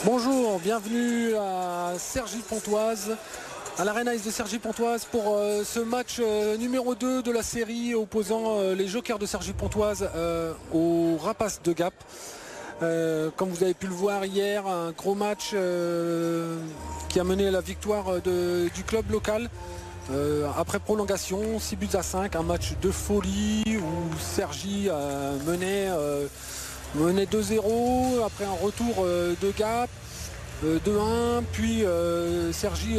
Bonjour, bienvenue à Cergy-Pontoise, à l'Arena Ice de Cergy-Pontoise pour ce match numéro 2 de la série opposant les Jokers de Cergy-Pontoise aux Rapaces de Gap. Comme vous avez pu le voir hier, un gros match qui a mené à la victoire du club local. Après prolongation, 6-5, un match de folie où Cergy menait 2-0 après un retour de Gap, 2-1, puis Cergy,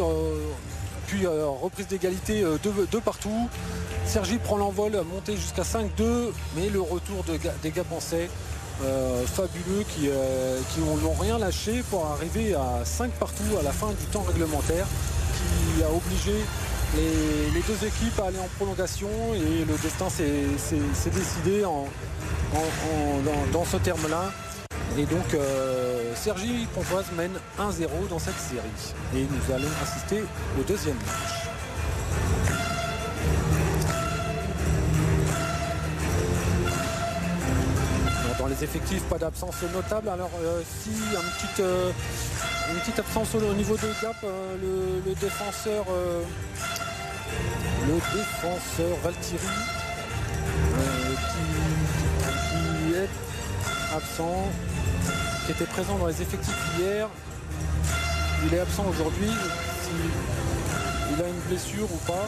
puis reprise d'égalité de partout. Cergy prend l'envol, monté jusqu'à 5-2, mais le retour des Gapençais fabuleux qui n'ont rien lâché pour arriver à 5 partout à la fin du temps réglementaire, qui a obligé les deux équipes à aller en prolongation, et le destin s'est décidé dans ce terme-là. Et donc Cergy-Pontoise mène 1-0 dans cette série. Et nous allons assister au deuxième match. Dans les effectifs, pas d'absence notable. Alors si une petite absence au niveau de Gap, le défenseur Valtieri qui est absent, qui était présent dans les effectifs hier. Il est absent aujourd'hui. S'il a une blessure ou pas.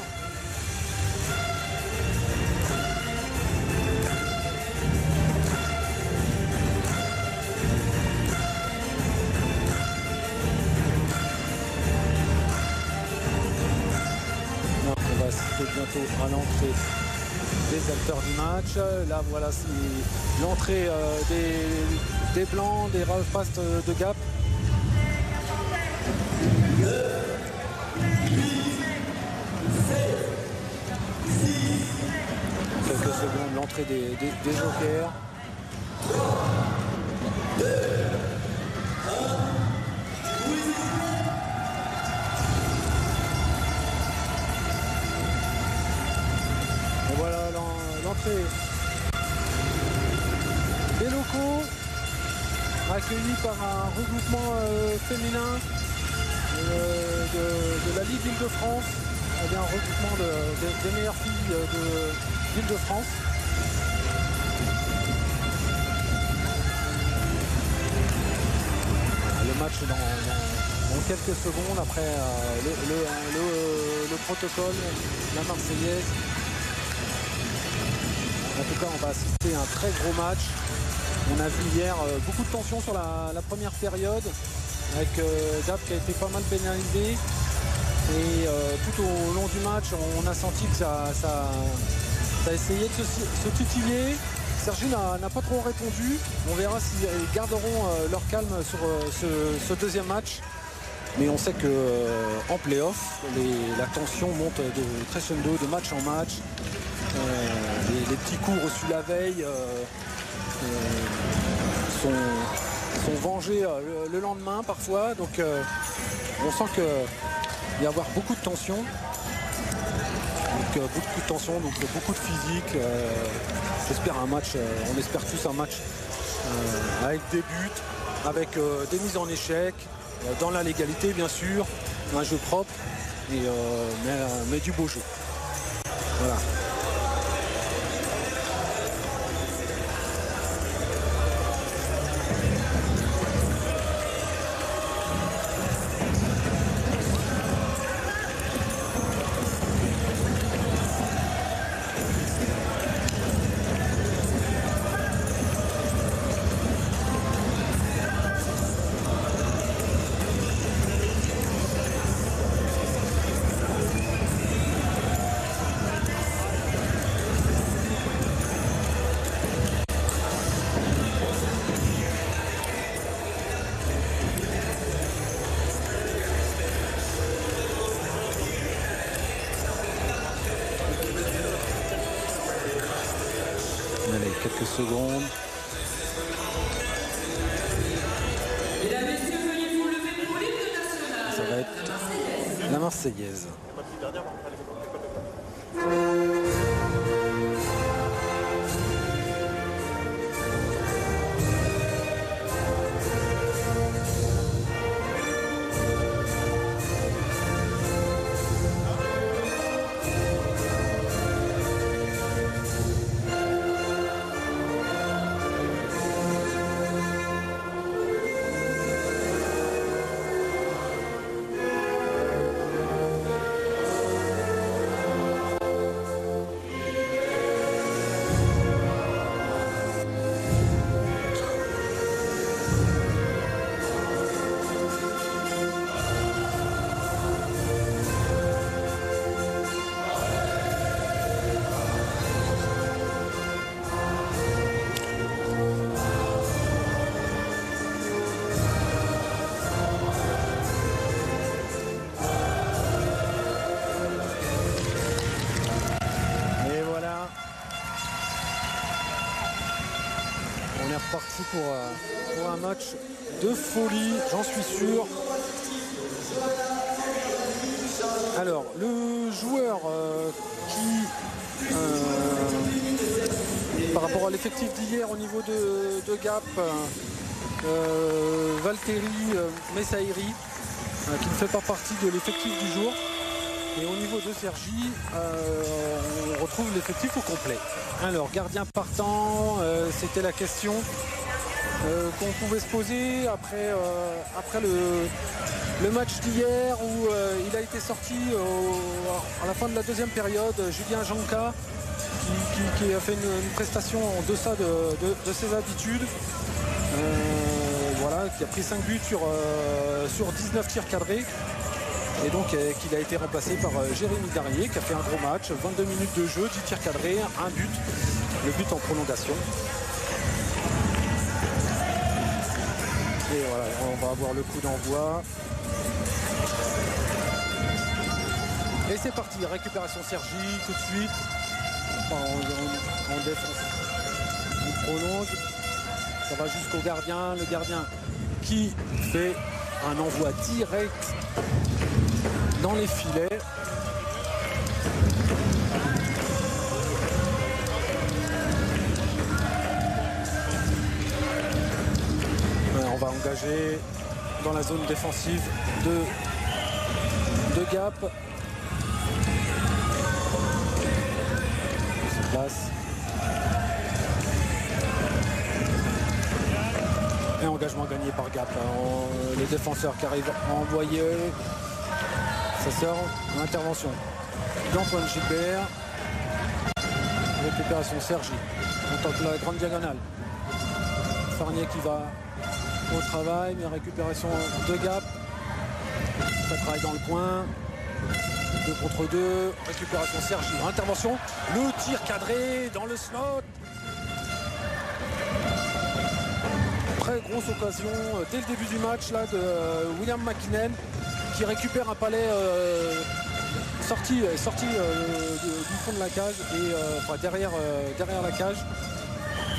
On va assister bientôt à l'entrée des acteurs du match. Là voilà, c'est l'entrée des Blancs, des Rapaces de Gap. Quelques secondes, l'entrée des Jokers. Et voilà l'entrée des locaux, accueillis par un regroupement féminin de la Ligue Île-de-France, un regroupement des meilleures filles d'Île-de-France. Le match dans quelques secondes après le protocole, la Marseillaise. En tout cas, on va assister à un très gros match. On a vu hier beaucoup de tension sur la première période, avec Gap qui a été pas mal pénalisé. Et tout au long du match, on a senti que ça a essayé de se titiller. Cergy n'a pas trop répondu. On verra s'ils garderont leur calme sur ce deuxième match. Mais on sait qu'en play-off, la tension monte de crescendo de match en match. Les petits coups reçus la veille sont vengés le lendemain parfois. Donc on sent qu'il va y avoir beaucoup de tension. Donc beaucoup de tension, donc beaucoup de physique. J'espère un match, on espère tous un match avec des buts, avec des mises en échec, dans la légalité bien sûr, un jeu propre, mais du beau jeu. Voilà. Allez, quelques secondes. Ça va être la Marseillaise. On est reparti pour un match de folie, j'en suis sûr. Alors, le joueur qui, par rapport à l'effectif d'hier au niveau de Gap, Valtteri Messairi, qui ne fait pas partie de l'effectif du jour. Et au niveau de Sergi, on retrouve l'effectif au complet. Alors, gardien partant, c'était la question qu'on pouvait se poser après le match d'hier où il a été sorti à la fin de la deuxième période. Julien Janka qui a fait une prestation en deçà de ses habitudes. Voilà, qui a pris 5 buts sur 19 tirs cadrés. Et donc qu'il a été remplacé par Jérémy Darrier qui a fait un gros match, 22 minutes de jeu, 10 tirs cadrés, un but, le but en prolongation. Et voilà, on va avoir le coup d'envoi. Et c'est parti, récupération Sergi tout de suite. Enfin, on défense, on prolonge. Ça va jusqu'au gardien, le gardien qui fait un envoi direct dans les filets. On va engager dans la zone défensive de Gap. On se place. Et engagement gagné par Gap. Les défenseurs qui arrivent à envoyer. Ça sort en intervention d'Antoine Gilbert. Récupération Sergi. On tente la grande diagonale. Farnier qui va au travail, mais récupération de Gap. Ça travaille dans le coin. 2 contre 2. Récupération Sergi. Intervention. Le tir cadré dans le slot. Très grosse occasion dès le début du match là, de William McKinnon qui récupère un palais sorti du fond de la cage et enfin, derrière la cage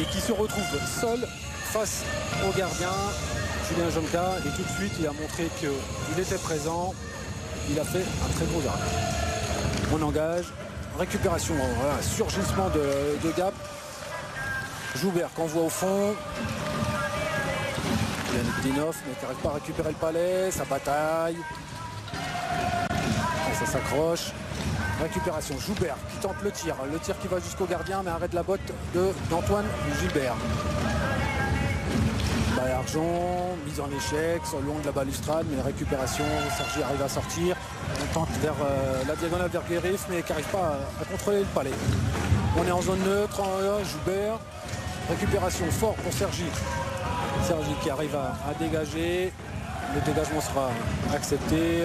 et qui se retrouve seul face au gardien Julien Jonka. Et tout de suite il a montré qu'il était présent. Il a fait un très gros arrêt. On engage. Récupération, voilà, surgissement de Gap. Joubert qu'on voit au fond. Dinoff mais qui n'arrive pas à récupérer le palais. Ça bataille. Et ça s'accroche. Récupération. Joubert qui tente le tir. Le tir qui va jusqu'au gardien mais arrête la botte d'Antoine Gilbert. Balle argent, mise en échec sur le long de la balustrade, mais récupération, Sergi arrive à sortir. On tente vers la diagonale vers Guérif, mais qui n'arrive pas à contrôler le palais. On est en zone neutre, Joubert. Récupération fort pour Sergi. Sergi qui arrive à dégager. Le dégagement sera accepté.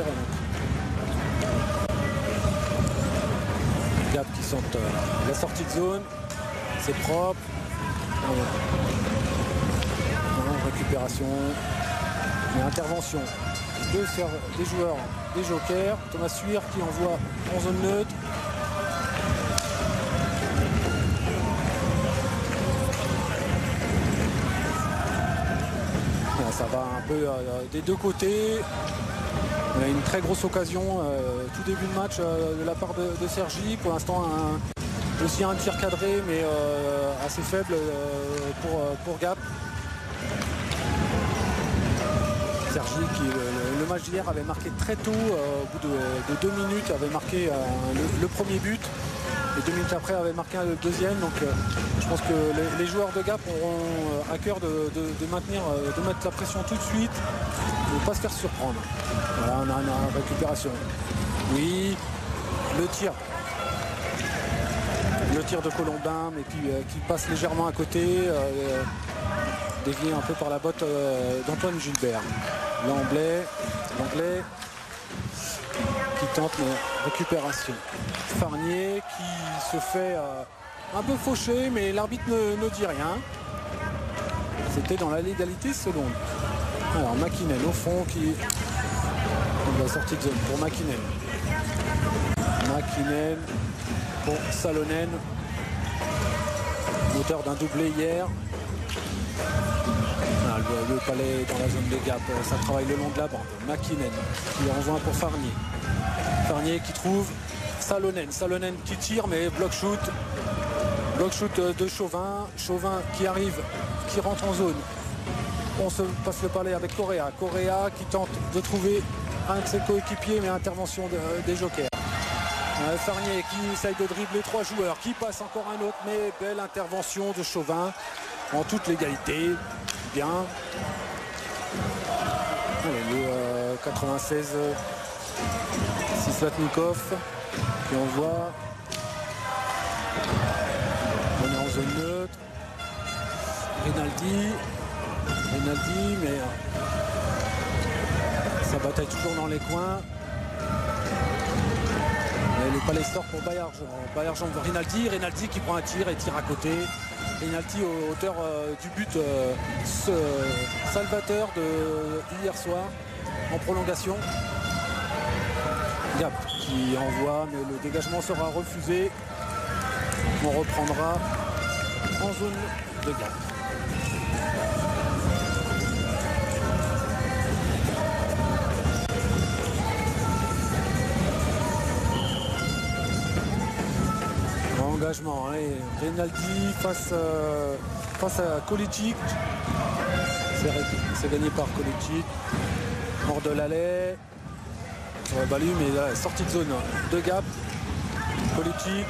Gap qui sent la sortie de zone. C'est propre. Récupération et intervention des joueurs, des jokers. Thomas Suir qui envoie en zone neutre. Voilà, ça va un peu des deux côtés. On a une très grosse occasion tout début de match de la part de Sergi. Pour l'instant aussi un tir cadré mais assez faible pour Gap. Sergi qui le match d'hier avait marqué très tôt, au bout de 2 minutes avait marqué le premier but et 2 minutes après avait marqué le deuxième. Donc je pense que les joueurs de Gap auront à cœur de mettre la pression tout de suite, de ne pas se faire surprendre. Voilà, on a une récupération. Oui, le tir de Colombin mais qui passe légèrement à côté. Dévié un peu par la botte d'Antoine Gilbert. L'anglais qui tente la récupération. Farnier qui se fait un peu faucher, mais l'arbitre ne dit rien. C'était dans la légalité selon. Alors McKinnon au fond qui la sortie de zone pour McKinnon. McKinnon pour Salonen, auteur d'un doublé hier. le Palais dans la zone de Gap. Ça travaille le long de la bande. McKinnon qui envoie un pour Farnier. Farnier qui trouve Salonen. Salonen qui tire mais bloc shoot. Bloc shoot de Chauvin. Chauvin qui arrive, qui rentre en zone. On se passe le Palais avec Correa. Correa qui tente de trouver un de ses coéquipiers, mais intervention des jokers. Farnier qui essaye de dribbler 3 joueurs, qui passe encore un autre, mais belle intervention de Chauvin en toute légalité. Bien. Allez, le 96 Sislatnikov qui envoie. On est en zone neutre. Rinaldi, mais ça bataille toujours dans les coins. Et le Palais sort pour Baillargeon. Rinaldi qui prend un tir et tire à côté. Rinaldi aux hauteur du but salvateur de hier soir en prolongation. Gap qui envoie, mais le dégagement sera refusé. On reprendra en zone de Gap. Engagement, hein. Rinaldi face à Kolicic. C'est gagné par Kolicic. Hors de l'allée. Sur la balue, mais là, sortie de zone de Gap. Kolicic.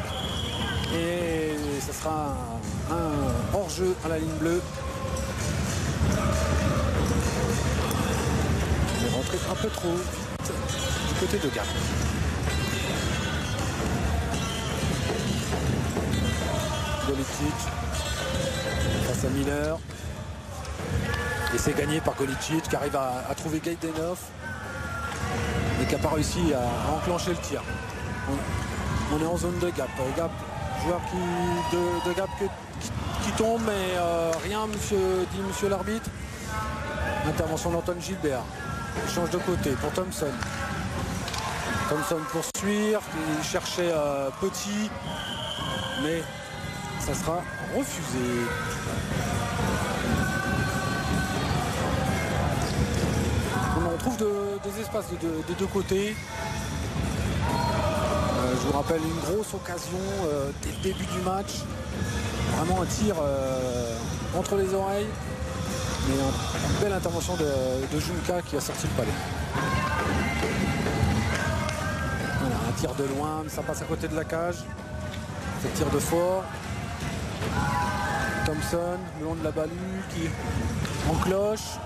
Et ça sera un hors-jeu à la ligne bleue. On est rentré un peu trop vite du côté de Gap. Kolicic face à Miller. Et c'est gagné par Kolicic qui arrive à trouver Gaidenov mais qui n'a pas réussi à enclencher le tir. On est en zone de Gap. Gap, joueur de Gap qui tombe, mais rien, dit monsieur l'arbitre. Intervention d'Antoine Gilbert. Il change de côté pour Thompson. Thompson poursuit, il cherchait Petit, mais ça sera refusé. On trouve des espaces des deux côtés. Je vous rappelle une grosse occasion dès le début du match. Vraiment un tir entre les oreilles. Mais une belle intervention de Junka qui a sorti le Palais. Voilà, un tir de loin, mais ça passe à côté de la cage. C'est tir de fort. Thompson, le long de la balue, qui encloche,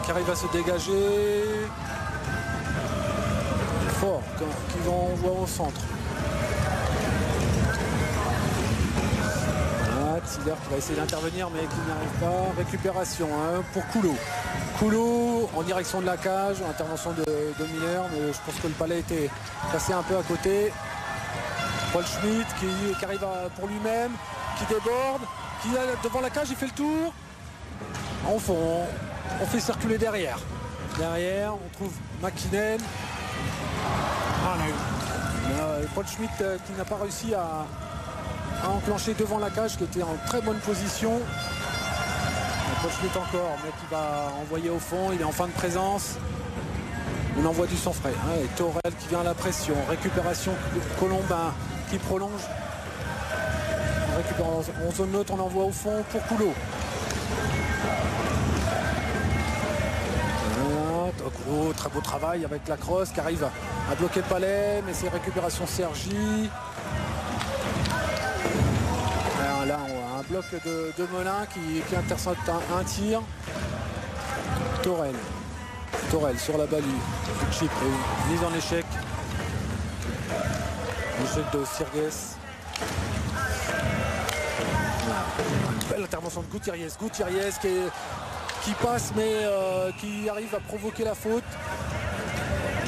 qui arrive à se dégager. Fort, qui envoie au centre. Voilà, Tiller qui va essayer d'intervenir, mais qui n'y arrive pas. Récupération pour Coulot. Coulot en direction de la cage, intervention de Miller, mais je pense que le Palais était passé un peu à côté. Paul Schmitt qui arrive pour lui-même, qui déborde, qui est devant la cage, il fait le tour. On fait circuler derrière. Derrière, on trouve McKinnon. Paul Schmitt qui n'a pas réussi à enclencher devant la cage, qui était en très bonne position. Paul Schmitt encore, mais qui va envoyer au fond, il est en fin de présence. On envoie du sang frais. Et Torel qui vient à la pression. Récupération Colombin qui prolonge. En zone neutre, on envoie au fond pour Coulot. Voilà, très beau travail avec la crosse qui arrive à bloquer le Palais, mais c'est récupération Sergi. Alors là, on a un bloc de Melun qui intercepte un tir. Torel sur la balue. Chip, mise en échec. Échec de Sirges. Belle intervention de Gutierrez qui passe mais qui arrive à provoquer la faute.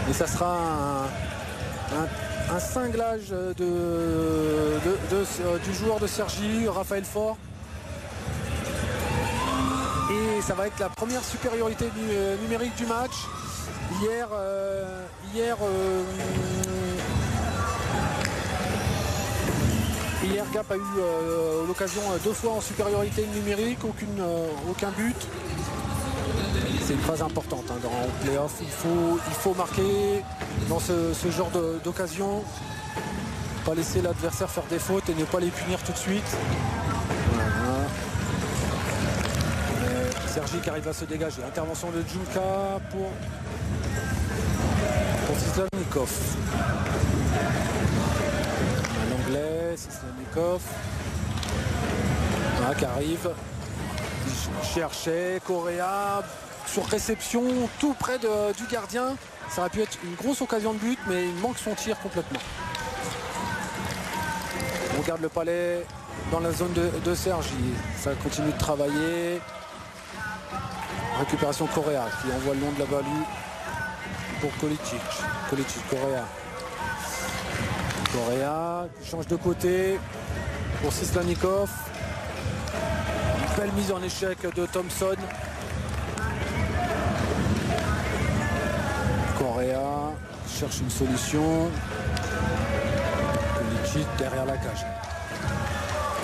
Et ça sera un cinglage du joueur de Sergi, Raphaël Faure. Et ça va être la première supériorité numérique du match. Hier Gap a eu l'occasion 2 fois en supériorité numérique, aucun but. C'est une phase importante hein, dans le playoff. Il faut marquer dans ce genre d'occasion. Pas laisser l'adversaire faire des fautes et ne pas les punir tout de suite. Voilà. Sergi qui arrive à se dégager. Intervention de Djoulka pour Sislonikov. L'anglais, Sislonikov. Voilà, qui arrive. Il cherchait Correa sur réception tout près du gardien. Ça aurait pu être une grosse occasion de but, mais il manque son tir complètement. On garde le palais dans la zone de Sergi. Ça continue de travailler. Récupération Correa qui envoie le long de la balue pour Kolicic. Correa. Correa qui change de côté pour Sislonikov. Une belle mise en échec de Thompson. Correa cherche une solution. Kolicic derrière la cage.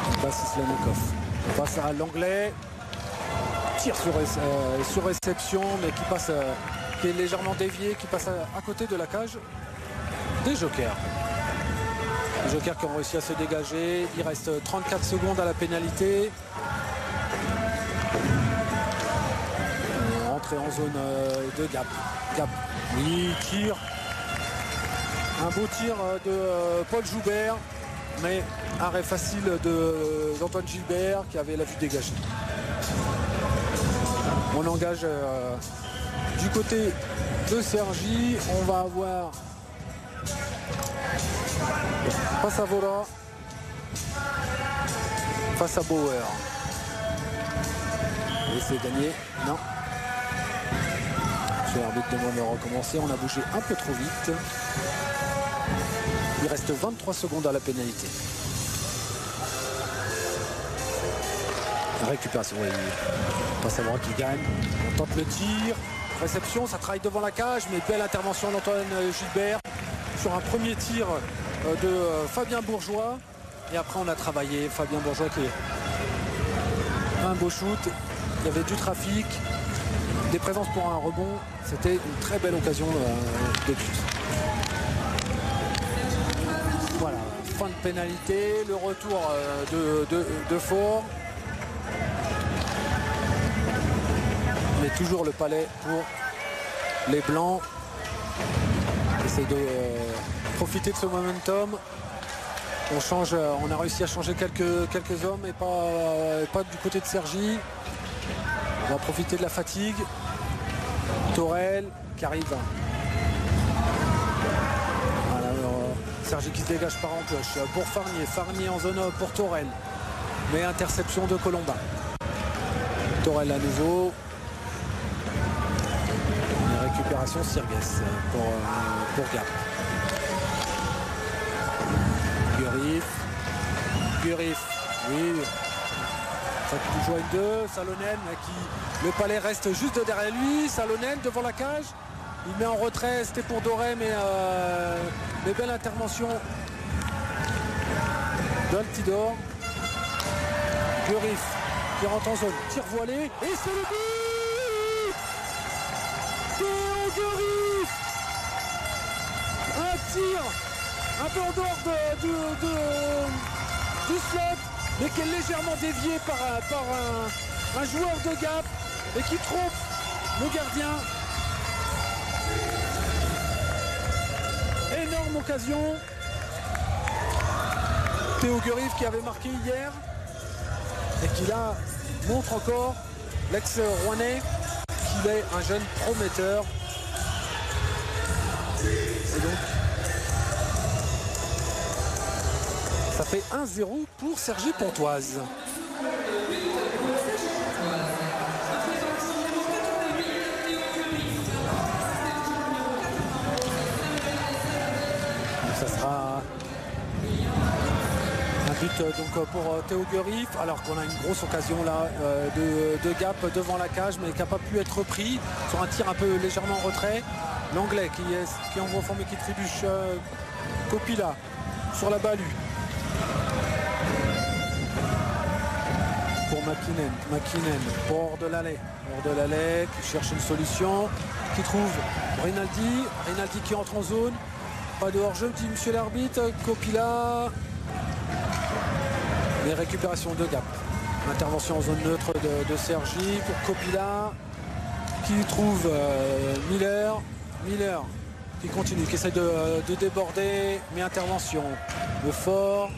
Il passe Sislonikov. Face à l'anglais. Tire sur réception, mais qui est légèrement dévié, qui passe à côté de la cage des Jokers. Les Jokers qui ont réussi à se dégager. Il reste 34 secondes à la pénalité. Entrée en zone de Gap. Oui, tire. Un beau tir de Paul Joubert, mais arrêt facile d'Antoine Gilbert qui avait la vue dégagée. On engage du côté de Sergi. On va avoir face à Vola, face à Bauer. Et c'est gagné. Non. L'arbitre demande de recommencer. On a bougé un peu trop vite. Il reste 23 secondes à la pénalité. Récupération, oui. Passe à droite qui gagne. On tente le tir. Réception, ça travaille devant la cage, mais belle intervention d'Antoine Gilbert sur un premier tir de Fabien Bourgeois. Et après, on a travaillé. Fabien Bourgeois qui est un beau shoot. Il y avait du trafic, des présences pour un rebond. C'était une très belle occasion de but. Voilà, fin de pénalité. Le retour de Fort. Mais toujours le palais pour les Blancs. Essaye de profiter de ce momentum. On a réussi à changer quelques hommes et pas du côté de Sergi. On va profiter de la fatigue. Torel qui arrive. Voilà, Sergi qui se dégage par en cloche pour Farnier. Farnier en zone pour Torel. Mais interception de Colombin. Torel à nouveau. Récupération Sirgues pour Gap. Gurif, oui. Ça qui joue avec deux. Salonen qui. Le palais reste juste derrière lui. Salonen devant la cage. Il met en retrait. C'était pour Doré, mais belle intervention d'Altidor. Gurif qui rentre en zone. Tir voilé. Et c'est le but! Théo Gurif! Un tir un peu en dehors du slot, mais qui est légèrement dévié par un joueur de Gap et qui trompe le gardien. Énorme occasion. Théo Gurif qui avait marqué hier et qui là montre encore l'ex-Rouennais qu'il est un jeune prometteur. Et donc ça fait 1-0 pour Cergy Pontoise. Ça sera un but donc pour Théo Gurif, alors qu'on a une grosse occasion là de Gap devant la cage, mais qui n'a pas pu être pris sur un tir un peu légèrement en retrait. L'anglais qui envoie forme et qui trébuche Copila sur la balue. Pour McKinnon pour Ordelalais. Ordelalais qui cherche une solution, qui trouve Rinaldi qui entre en zone. Pas de hors-jeu, dit monsieur l'arbitre. Copila. Mais récupération de Gap. Intervention en zone neutre de Sergi pour Copila qui trouve Miller qui continue, qui essaie de déborder, mais intervention de Fort,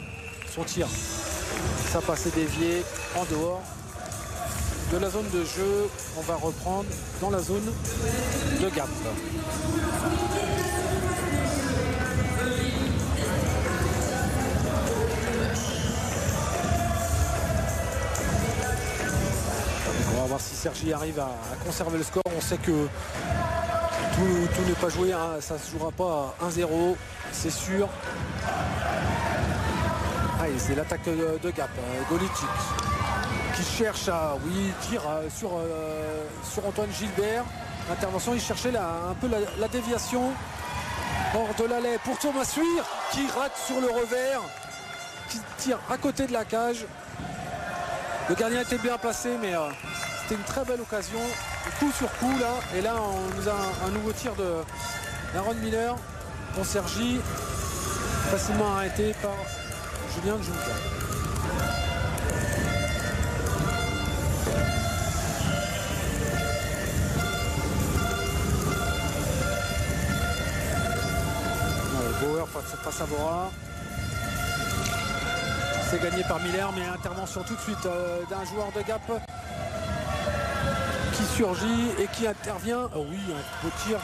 son tir, ça passait dévié en dehors de la zone de jeu. On va reprendre dans la zone de Gap. On va voir si Sergi arrive à conserver le score. On sait que tout n'est pas joué, hein. Ça ne se jouera pas à 1-0, c'est sûr. Allez, c'est l'attaque de Gap, Golitic qui cherche à tire sur Antoine Gilbert. Intervention, il cherchait un peu la déviation. Ordelalais pour Thomas Suire qui rate sur le revers, qui tire à côté de la cage. Le gardien était bien placé, mais c'était une très belle occasion, coup sur coup là. Et là, on nous a un nouveau tir d'Aaron Miller pour Sergi, facilement arrêté par Julien Djounka. Bauer face à Bora. C'est gagné par Miller, mais intervention tout de suite d'un joueur de Gap qui surgit et qui intervient. Oh oui, un beau tir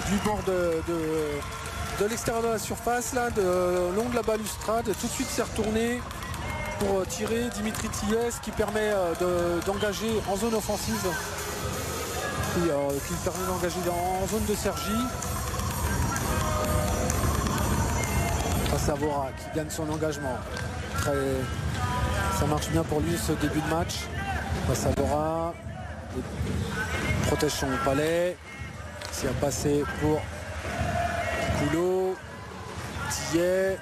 du bord de l'extérieur de la surface, là, de long de la balustrade. Tout de suite, c'est retourné pour tirer Dimitri Thiès, qui permet d'engager en zone offensive, qui permet d'engager en zone de Sergi. Face à Bora qui gagne son engagement. Ça marche bien pour lui ce début de match. Face à Bora, protège son palais. C'est un passé pour Coulot, Tillet.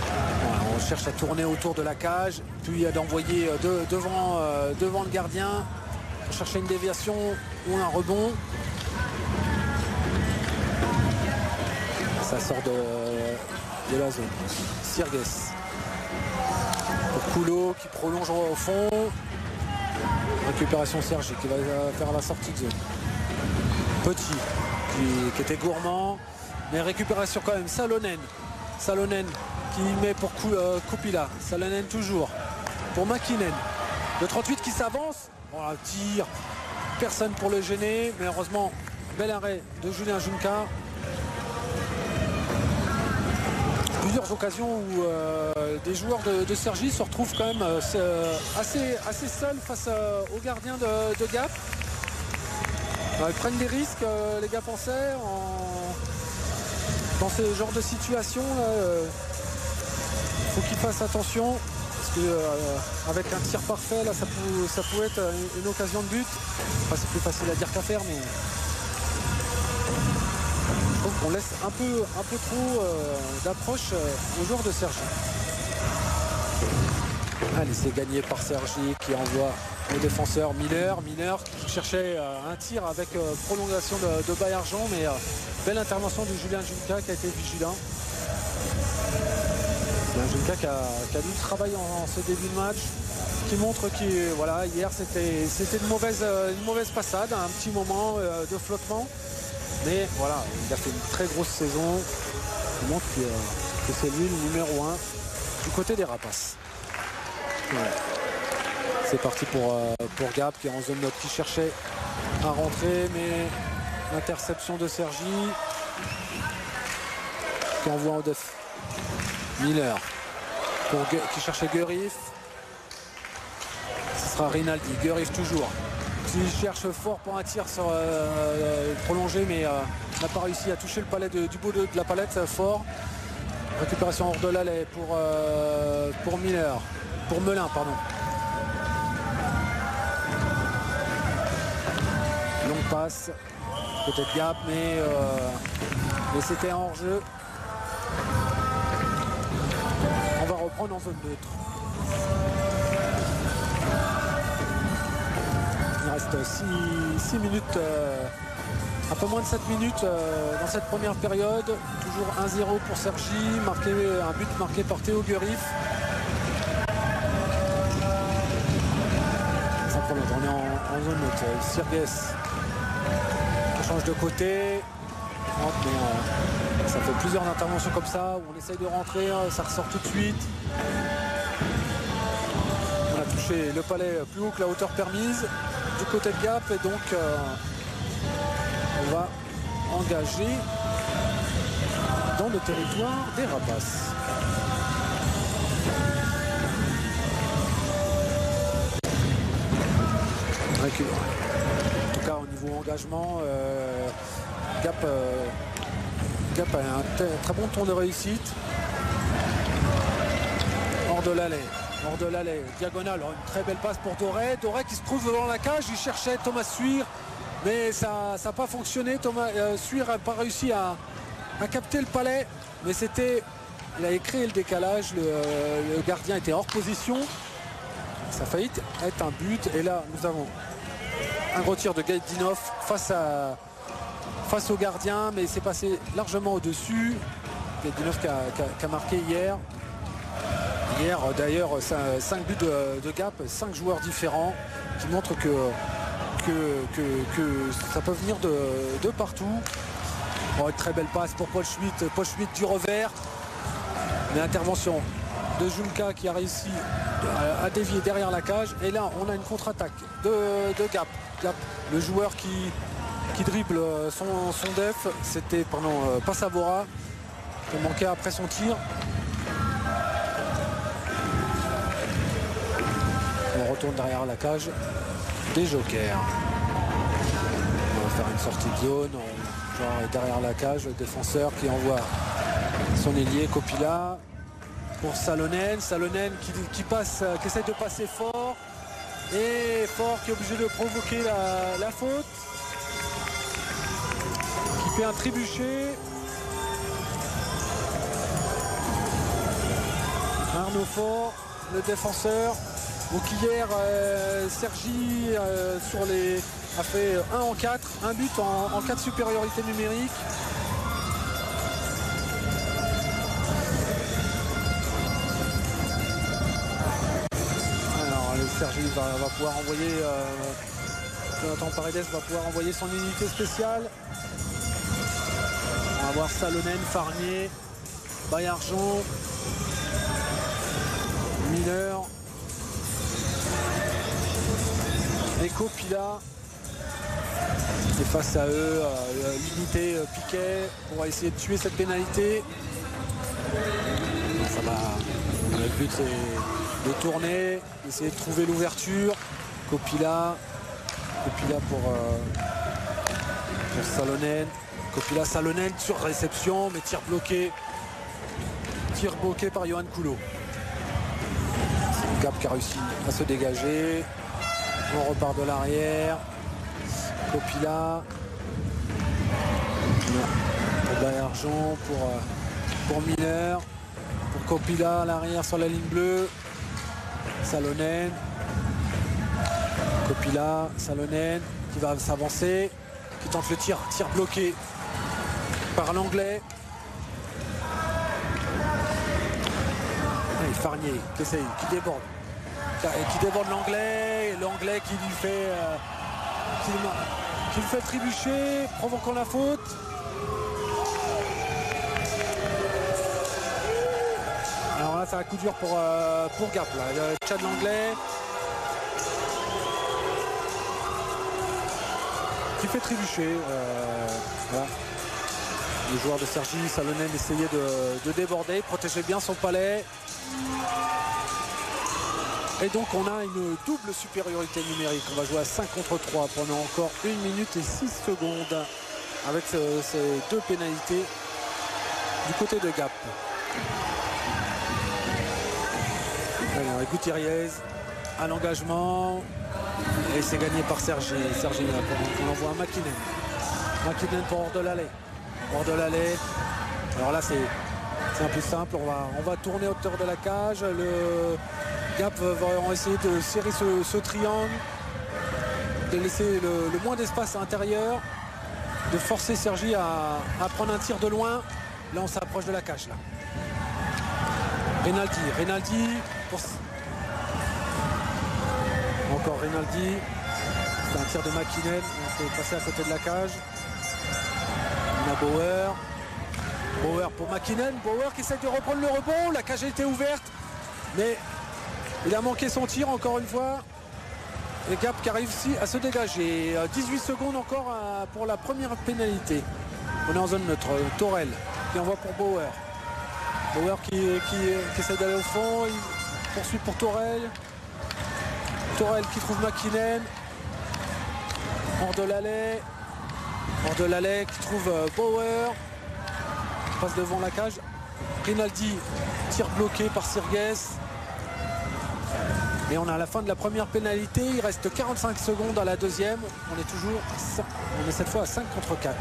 Voilà, on cherche à tourner autour de la cage, puis d'envoyer devant le gardien pour chercher une déviation ou un rebond. Ça sort de la zone. Sirgues pour Coulot qui prolonge au fond. Récupération Sergi qui va faire la sortie de zone. Petit qui était gourmand, mais récupération quand même. Salonen qui met pour Copila. Salonen toujours pour McKinnon. Le 38 qui s'avance. Voilà, tir. Personne pour le gêner, mais heureusement bel arrêt de Julien Djounka. Plusieurs occasions où des joueurs de Sergi se retrouvent quand même assez seuls face aux gardiens de Gap. Ils prennent des risques, les Gapençais, dans ce genre de situation. Il faut qu'ils fassent attention, parce que avec un tir parfait, là, ça pouvait être une occasion de but. Enfin, c'est plus facile à dire qu'à faire, mais je trouve qu'on laisse un peu trop d'approche aux joueurs de Sergi. Allez, c'est gagné par Sergi qui envoie le défenseur Miller qui cherchait un tir avec prolongation de Baillargeon, mais belle intervention de Julien Djounka qui a été vigilant. Julien Djounka qui a du travail en ce début de match, qui montre que voilà, hier c'était une mauvaise passade, un petit moment de flottement, mais voilà, il a fait une très grosse saison. Il montre que c'est lui le numéro 1 du côté des Rapaces. Ouais. C'est parti pour Gap qui est en zone neutre, qui cherchait à rentrer, mais interception de Sergi qui envoie en def. Miller qui cherchait Guerif. Ce sera Rinaldi. Guerif toujours qui cherche fort pour un tir sur prolongé, mais n'a pas réussi à toucher le palais du bout de la palette. Fort. Récupération hors de l'allée pour Miller. Pour Melin, pardon. Longue passe, peut-être Gap, mais c'était en hors-jeu. On va reprendre en zone neutre. reste 6 minutes, un peu moins de 7 minutes dans cette première période. Toujours 1-0 pour Cergy, un but marqué par Théo Guerif. Sans problème, on est en zone neutre. Sirgues change de côté. Mais, ça fait plusieurs interventions comme ça où on essaye de rentrer, ça ressort tout de suite. On a touché le palais plus haut que la hauteur permise du côté de Gap et donc on va engager dans le territoire des Rapaces. En tout cas au niveau engagement, Gap a un très bon tour de réussite. Hors de l'allée, diagonale, une très belle passe pour Doré. Doré qui se trouve devant la cage, il cherchait Thomas Suire, mais ça n'a pas fonctionné. Suire n'a pas réussi à capter le palais, mais il avait créé le décalage, le gardien était hors position. Ça a failli être un but, et là nous avons un gros tir de Gaïdinov face au gardien, mais c'est passé largement au-dessus. Gaïdinov qui a marqué hier. Hier d'ailleurs 5 buts de Gap, 5 joueurs différents qui montrent que ça peut venir de partout. Bon, une très belle passe pour Paul Schmitt. Paul Schmitt du revers. Mais intervention de Junka qui a réussi à dévier derrière la cage. Et là on a une contre-attaque de Gap. Gap, le joueur qui dribble son def, c'était Passavora qui manquait après son tir. On retourne derrière la cage des Jokers. On va faire une sortie de zone, genre derrière la cage, le défenseur qui envoie son ailier Copila pour Salonen. Salonen qui essaie de passer fort. Et Fort qui est obligé de provoquer la faute. Qui fait un trébuchet. Arnaud Fort, le défenseur. Donc hier, Cergy a fait 1 en 4, un but en 4 supériorité numérique. Cergy va pouvoir envoyer, Jonathan Paredes va pouvoir envoyer son unité spéciale. On va voir Salonen, Farnier, Baillargeon, Mineur et Copila. Et face à eux, l'unité Piquet pour essayer de tuer cette pénalité. Ça va. Le but c'est de tourner, essayer de trouver l'ouverture. Copila pour Salonen. Copila, Salonen sur réception, mais tir bloqué. Tir bloqué par Johan Coulot. C'est Gap qui a réussi à se dégager. On repart de l'arrière. Copila. Pour Baillargeon, pour Mineur. Pour Copila à l'arrière sur la ligne bleue. Salonen. Copila, Salonen qui va s'avancer, qui tente le tir bloqué par l'anglais. Et Farnier qui essaye, qui déborde l'anglais, et l'anglais qui lui fait trébucher, provoquant la faute. Alors là, c'est un coup dur pour Gap, là. Le Tchad l'anglais qui fait trébucher. Voilà. Le joueur de Cergy, Salonen, essayait de déborder, protégeait bien son palais. Et donc on a une double supériorité numérique. On va jouer à 5 contre 3 pendant encore 1 minute et 6 secondes avec ces deux pénalités du côté de Gap. Alors, Gutiérrez à l'engagement et c'est gagné par Cergy. Cergy, on envoie un McKinnon pour hors de l'allée. Alors là c'est un peu simple, on va tourner à hauteur de la cage. Le Gap va essayer de serrer ce triangle. de laisser le moins d'espace à l'intérieur, de forcer Sergi à prendre un tir de loin. Là on s'approche de la cage là. Rinaldi pour... Encore Rinaldi. C'est un tir de McKinnon. On peut passer à côté de la cage. On a Bauer pour McKinnon. Bauer qui essaie de reprendre le rebond. La cage a été ouverte. Mais il a manqué son tir encore une fois. Et Gap qui arrive ici à se dégager. 18 secondes encore pour la première pénalité. On est en zone neutre. Torel qui envoie pour Bauer. Bauer qui essaie d'aller au fond. Il poursuit pour Torel. Torel qui trouve McKinnon. Hors de l'allée qui trouve Bauer. Passe devant la cage. Rinaldi, tir bloqué par Sirgues. Et on a la fin de la première pénalité. Il reste 45 secondes à la deuxième. On est cette fois à 5 contre 4.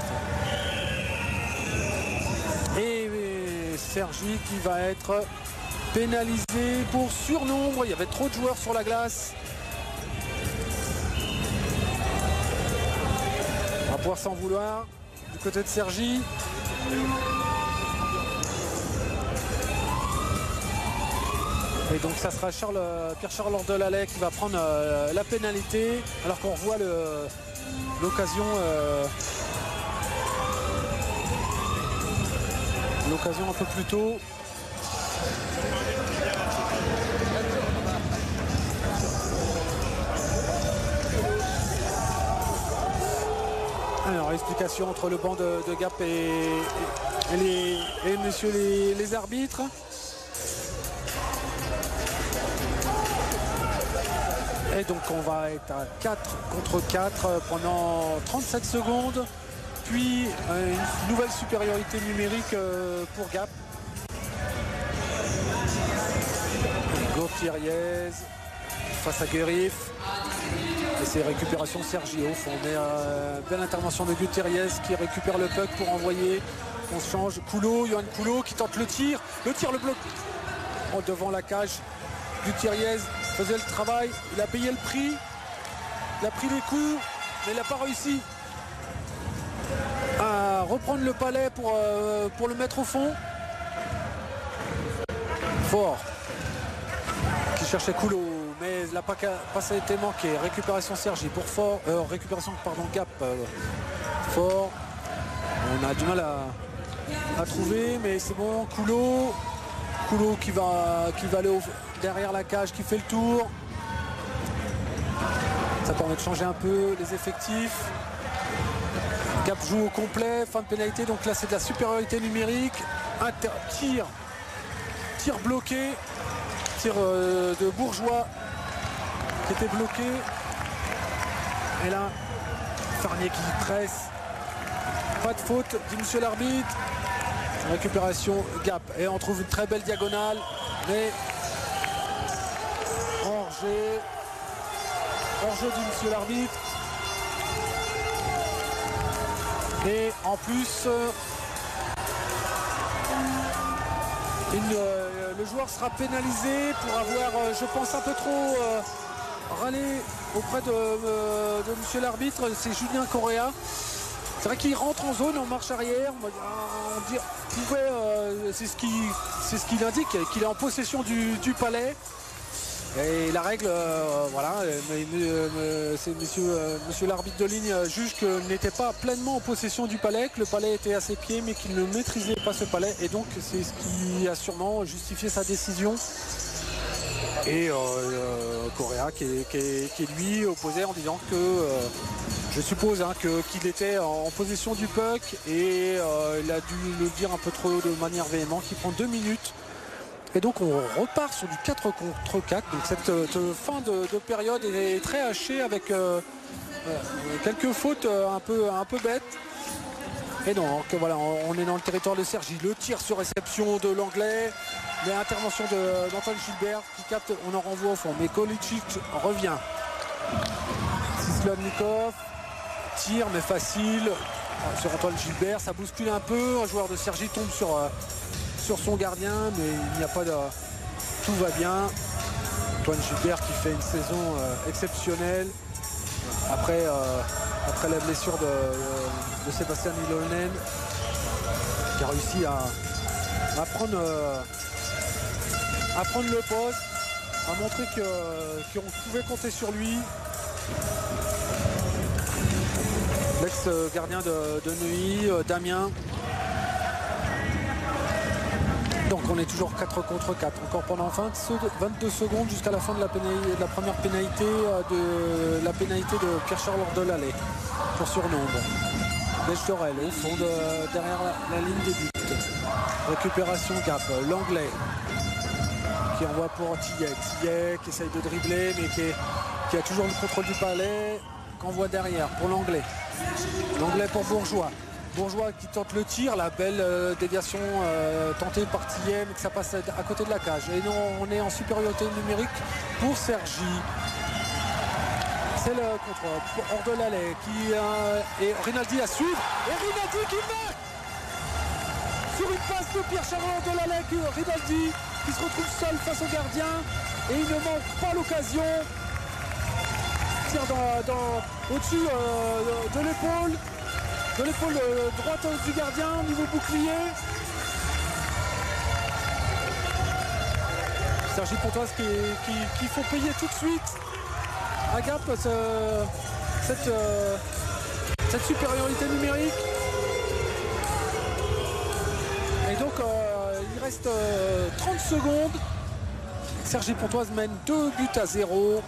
Et Sergi qui va être pénalisé pour surnombre. Il y avait trop de joueurs sur la glace. On va pouvoir s'en vouloir du côté de Sergi. Et donc ça sera Pierre-Charles Ordelalais qui va prendre la pénalité, alors qu'on revoit l'occasion un peu plus tôt. Alors explication entre le banc de Gap et messieurs les arbitres. Et donc on va être à 4 contre 4 pendant 37 secondes. Puis une nouvelle supériorité numérique pour Gap. Gutierrez face à Guerif. Et c'est récupération Sergi au fond. Mais belle intervention de Gutierrez qui récupère le puck pour envoyer. On se change. Johan Coulot qui tente le tir. Le bloc devant la cage. Gutierrez faisait le travail, il a payé le prix, il a pris les coups, mais il n'a pas réussi à reprendre le palais pour le mettre au fond. Fort qui cherchait Coulot, mais la passe a été manquée. Récupération Sergi pour Fort, Gap. Fort, on a du mal à trouver, mais c'est bon. Coulot qui va aller derrière la cage, qui fait le tour. Ça permet de changer un peu les effectifs. Gap joue au complet, fin de pénalité. Donc là c'est de la supériorité numérique. Tir bloqué. Tir de Bourgeois qui était bloqué. Et là, Farnier qui presse. Pas de faute, dit monsieur l'arbitre. Récupération Gap. Et on trouve une très belle diagonale. Mais hors-jeu dit monsieur l'arbitre. Et en plus, le joueur sera pénalisé pour avoir, je pense, un peu trop râlé auprès de monsieur l'arbitre. C'est Julien Correa. C'est vrai qu'il rentre en zone en marche arrière. C'est ce qu'il indique, qu'il est en possession du palais. Et la règle, voilà, c'est monsieur l'arbitre de ligne juge qu'il n'était pas pleinement en possession du palais, que le palais était à ses pieds, mais qu'il ne maîtrisait pas ce palais. Et donc c'est ce qui a sûrement justifié sa décision. Et Correa qui est lui opposé en disant que je suppose qu'il était en possession du puck et il a dû le dire un peu trop de manière véhémente, qui prend 2 minutes. Et donc on repart sur du 4 contre 4. Donc cette fin de période est très hachée avec quelques fautes un peu bêtes. Et donc voilà, on est dans le territoire de Sergi. Le tir sur réception de l'anglais. L'intervention d'Antoine Gilbert qui capte, on en renvoie au fond. Mais Kolicic revient. Sislovnikov tire mais facile sur Antoine Gilbert. Ça bouscule un peu. Un joueur de Sergi tombe sur son gardien, mais il n'y a pas de... Tout va bien. Antoine Gilbert qui fait une saison exceptionnelle. après la blessure de Sébastien Ilonen, qui a réussi à prendre le poste, à montrer qu'on pouvait compter sur lui. L'ex-gardien de Neuilly, Damien. Donc on est toujours 4 contre 4, encore pendant 22 secondes jusqu'à la fin de la première pénalité de Pierre-Charles Ordelalais pour surnombre. Becherel au fond derrière la ligne des buts. Récupération Gap, l'anglais qui envoie pour Tillet qui essaye de dribbler mais qui a toujours le contrôle du palais, qu'envoie derrière pour l'anglais. L'anglais pour Bourgeois. Bourgeois qui tente le tir, la belle déviation tentée par Tillet, mais que ça passe à côté de la cage. Et non, on est en supériorité numérique pour Cergy. C'est le contre pour Ordelalais et Rinaldi à suivre. Et Rinaldi qui marque sur une passe de Pierre-Charles Ordelalais, Rinaldi qui se retrouve seul face au gardien et il ne manque pas l'occasion. Tire au-dessus de l'épaule. De l'épaule droite du gardien, niveau bouclier. Cergy Pontoise qui faut payer tout de suite à Gap cette supériorité numérique. Et donc il reste 30 secondes. Cergy Pontoise mène 2-0.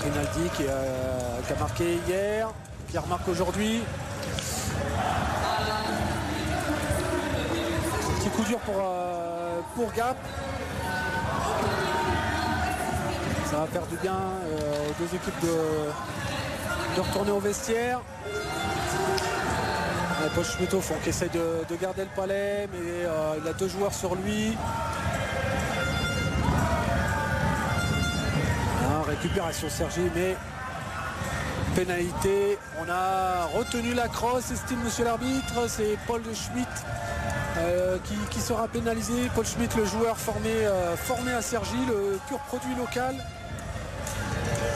Rinaldi qui a marqué hier, qui remarque aujourd'hui. Petit coup dur pour Gap. Ça va faire du bien aux deux équipes de retourner au vestiaire. Paul Schmitt au fond qui essaye de garder le palais, mais il a 2 joueurs sur lui. Récupération Cergy, mais pénalité. On a retenu la crosse, estime monsieur l'arbitre. C'est Paul Schmitt qui sera pénalisé. Paul Schmitt, le joueur formé à Cergy, le pur produit local.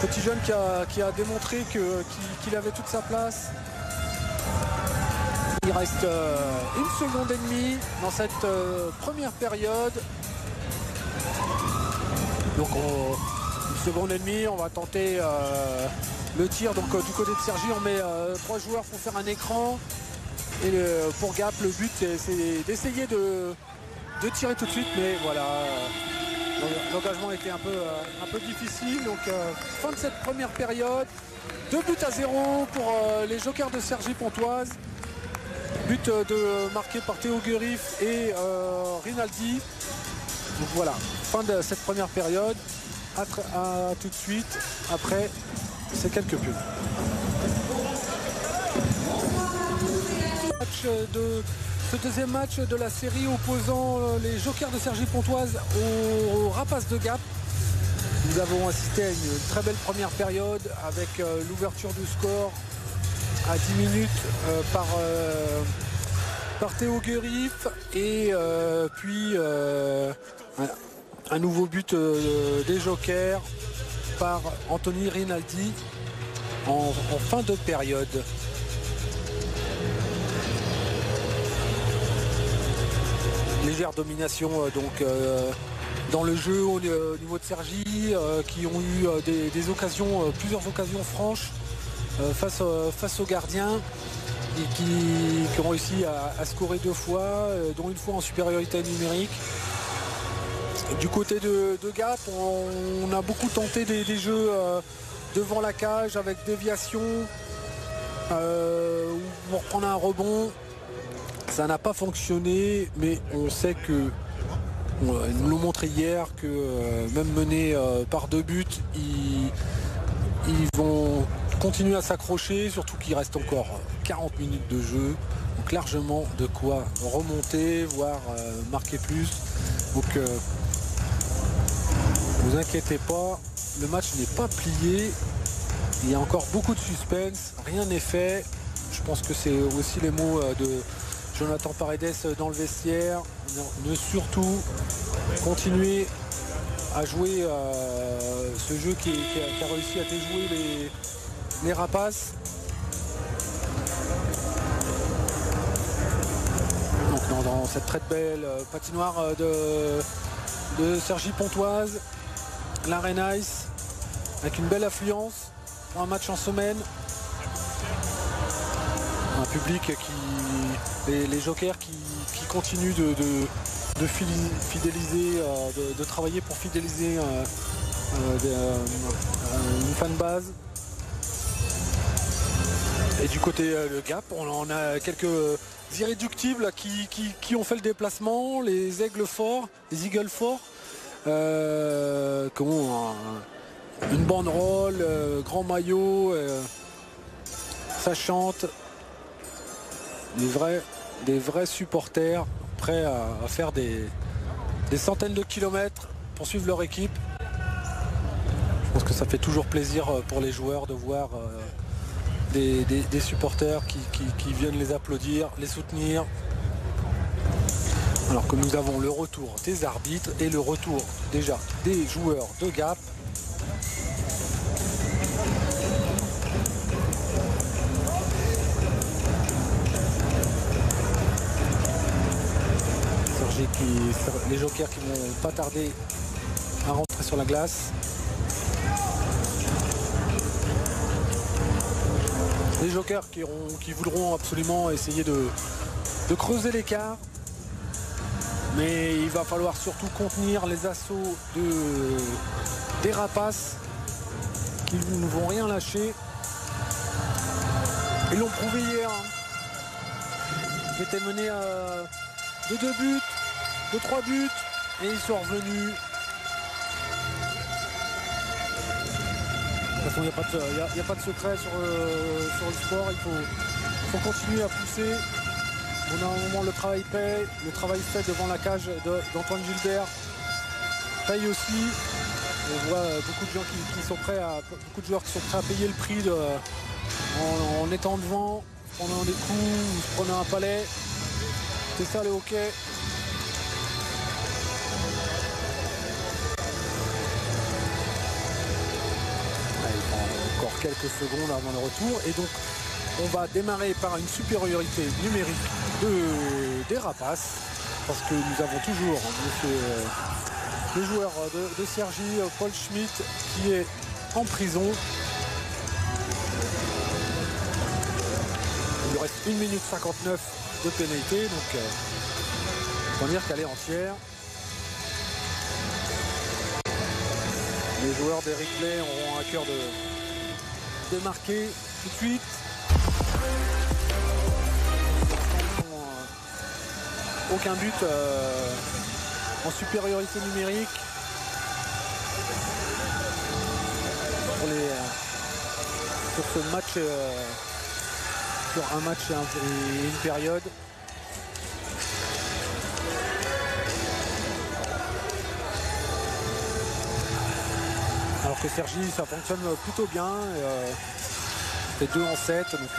Petit jeune qui a démontré qu'il avait toute sa place. Il reste 1 seconde et demie dans cette première période. Donc une seconde et demie, on va tenter le tir. Donc du côté de Cergy, on met 3 joueurs pour faire un écran. Et pour Gap, le but c'est d'essayer de tirer tout de suite, mais voilà, l'engagement était un peu difficile. Donc fin de cette première période, 2-0 pour les Jokers de Cergy Pontoise. But marqué par Théo Guerif et Rinaldi. Donc voilà, fin de cette première période. À tout de suite après ces quelques pubs. Ce deuxième match de la série opposant les Jokers de Cergy Pontoise aux Rapaces de Gap. Nous avons assisté à une très belle première période avec l'ouverture du score à 10 minutes par Théo Guerif et puis un nouveau but des Jokers par Anthony Rinaldi en fin de période. Légère domination donc dans le jeu au niveau de Cergy qui ont eu des occasions, plusieurs occasions franches face aux gardiens et qui ont réussi à scorer 2 fois, dont une fois en supériorité numérique. Du côté de Gap, on a beaucoup tenté des jeux devant la cage avec déviation pour reprendre un rebond. Ça n'a pas fonctionné, mais on sait que, ils nous l'ont montré hier, que même menés par 2 buts, ils vont continuer à s'accrocher, surtout qu'il reste encore 40 minutes de jeu. Donc largement de quoi remonter, voire marquer plus. Donc ne vous inquiétez pas, le match n'est pas plié. Il y a encore beaucoup de suspense, rien n'est fait. Je pense que c'est aussi les mots de Jonathan Paredes dans le vestiaire. Ne surtout continuer à jouer ce jeu qui a réussi à déjouer les rapaces. Donc dans cette très belle patinoire de Cergy Pontoise, l'Arena Ice, avec une belle affluence pour un match en semaine. Un public les jokers qui continuent de fidéliser, de travailler pour fidéliser une fanbase. Et du côté le Gap, on a quelques irréductibles qui ont fait le déplacement, les Aigles Forts, les Eagles Forts, qui ont une banderole, grand maillot, ça chante. Des vrais supporters prêts à faire des centaines de kilomètres pour suivre leur équipe. Je pense que ça fait toujours plaisir pour les joueurs de voir des supporters qui viennent les applaudir, les soutenir. Alors que nous avons le retour des arbitres et le retour déjà des joueurs de Gap. Les jokers qui vont pas tarder à rentrer sur la glace. Les jokers qui voudront absolument essayer de creuser l'écart. Mais il va falloir surtout contenir les assauts des rapaces qui ne vont rien lâcher. Ils l'ont prouvé hier. Ils étaient menés de 2 buts, de 3 buts, et ils sont revenus. De toute façon, il n'y a pas de secret sur le sport. Il faut continuer à pousser. On a un moment, le travail paye. Le travail fait devant la cage d'Antoine Gilbert paye aussi. On voit beaucoup de gens qui sont prêts beaucoup de joueurs qui sont prêts à payer le prix en étant devant, en prenant des coups, ou se prenant un palais. C'est ça le hockey. Il prend encore quelques secondes avant le retour. Et donc on va démarrer par une supériorité numérique des rapaces. Parce que nous avons toujours le joueur de Cergy, Paul Schmitt, qui est en prison. Il lui reste 1 minute 59 de pénalité, donc autant dire qu'elle est entière. Les joueurs d'Eric Blais auront à cœur de marquer tout de suite. Aucun but en supériorité numérique sur ce match, sur un match et une période. Alors que Cergy, ça fonctionne plutôt bien. C'est 2 en 7, donc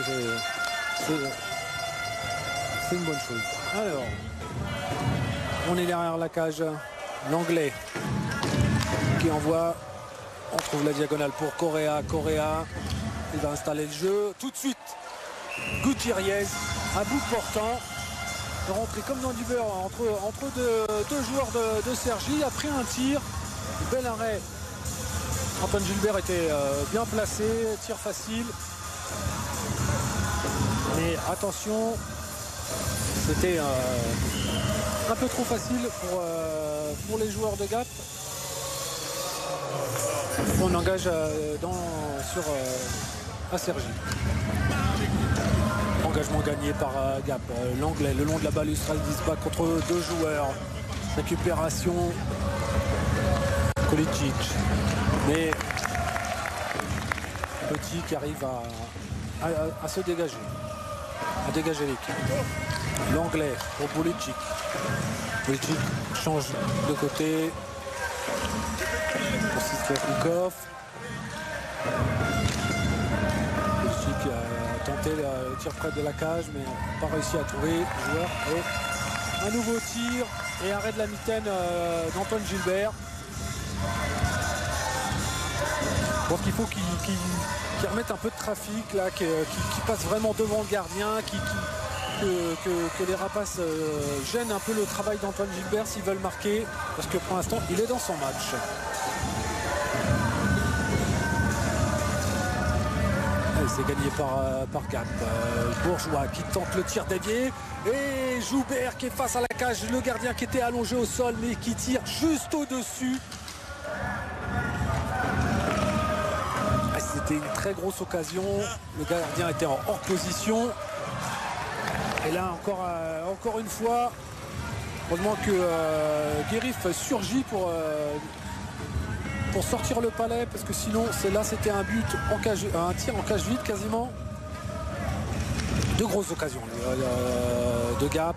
c'est une bonne chose. Alors, on est derrière la cage. L'Anglais qui envoie. On trouve la diagonale pour Correa. Correa, il va installer le jeu. Tout de suite, Gutiérrez, à bout portant, rentré comme dans du beurre entre deux joueurs de Cergy. A pris un tir. Bel arrêt. Antoine Gilbert était bien placé. Tir facile. Mais attention, c'était un peu trop facile pour les joueurs de Gap. On engage à Cergy. Engagement gagné par Gap. L'Anglais le long de la balustrade, il se bat contre 2 joueurs. Récupération Kolicic. Mais Petit qui arrive à se dégager. À dégager l'équipe. L'Anglais pour Policic. Policic change de côté pour Siskaknikov. Policic a tenté le tir près de la cage mais n'a pas réussi à trouver le joueur. Et un nouveau tir et arrêt de la mitaine d'Antoine Gilbert. Je pense qu'il faut qu'il remette un peu de trafic là, qu'il passe vraiment devant le gardien, que les Rapaces gênent un peu le travail d'Antoine Gilbert s'ils veulent marquer, parce que pour l'instant il est dans son match. C'est gagné par Gap. Bourgeois qui tente le tir dévié et Joubert qui est face à la cage, le gardien qui était allongé au sol mais qui tire juste au-dessus. C'était une très grosse occasion, le gardien était en hors position et là encore une fois, heureusement que Guérif surgit pour sortir le palais, parce que sinon c'était un but en cage, un tir en cage vide quasiment. Deux grosses occasions de Gap.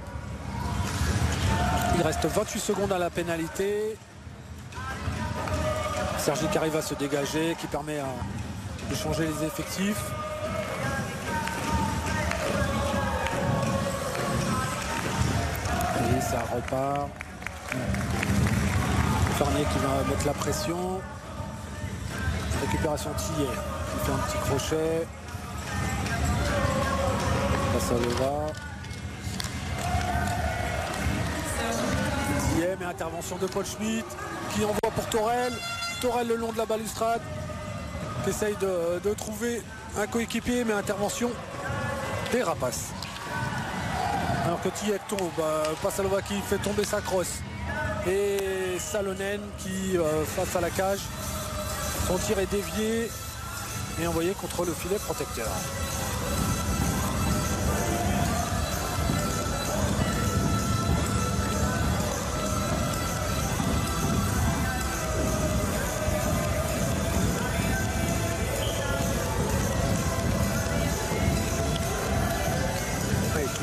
Il reste 28 secondes à la pénalité. Sergi qui arrive à se dégager, qui permet de changer les effectifs. Et ça repart. Fernier qui va mettre la pression. Récupération Tillet qui fait un petit crochet. Là ça le va. Tillet, mais intervention de Paul Schmitt qui envoie pour Torel. Torel le long de la balustrade qui essaye de trouver un coéquipier, mais intervention des Rapaces. Alors que Tillet tombe, Passalova qui fait tomber sa crosse. Et Salonen qui face à la cage, son tir est dévié et envoyé contre le filet protecteur.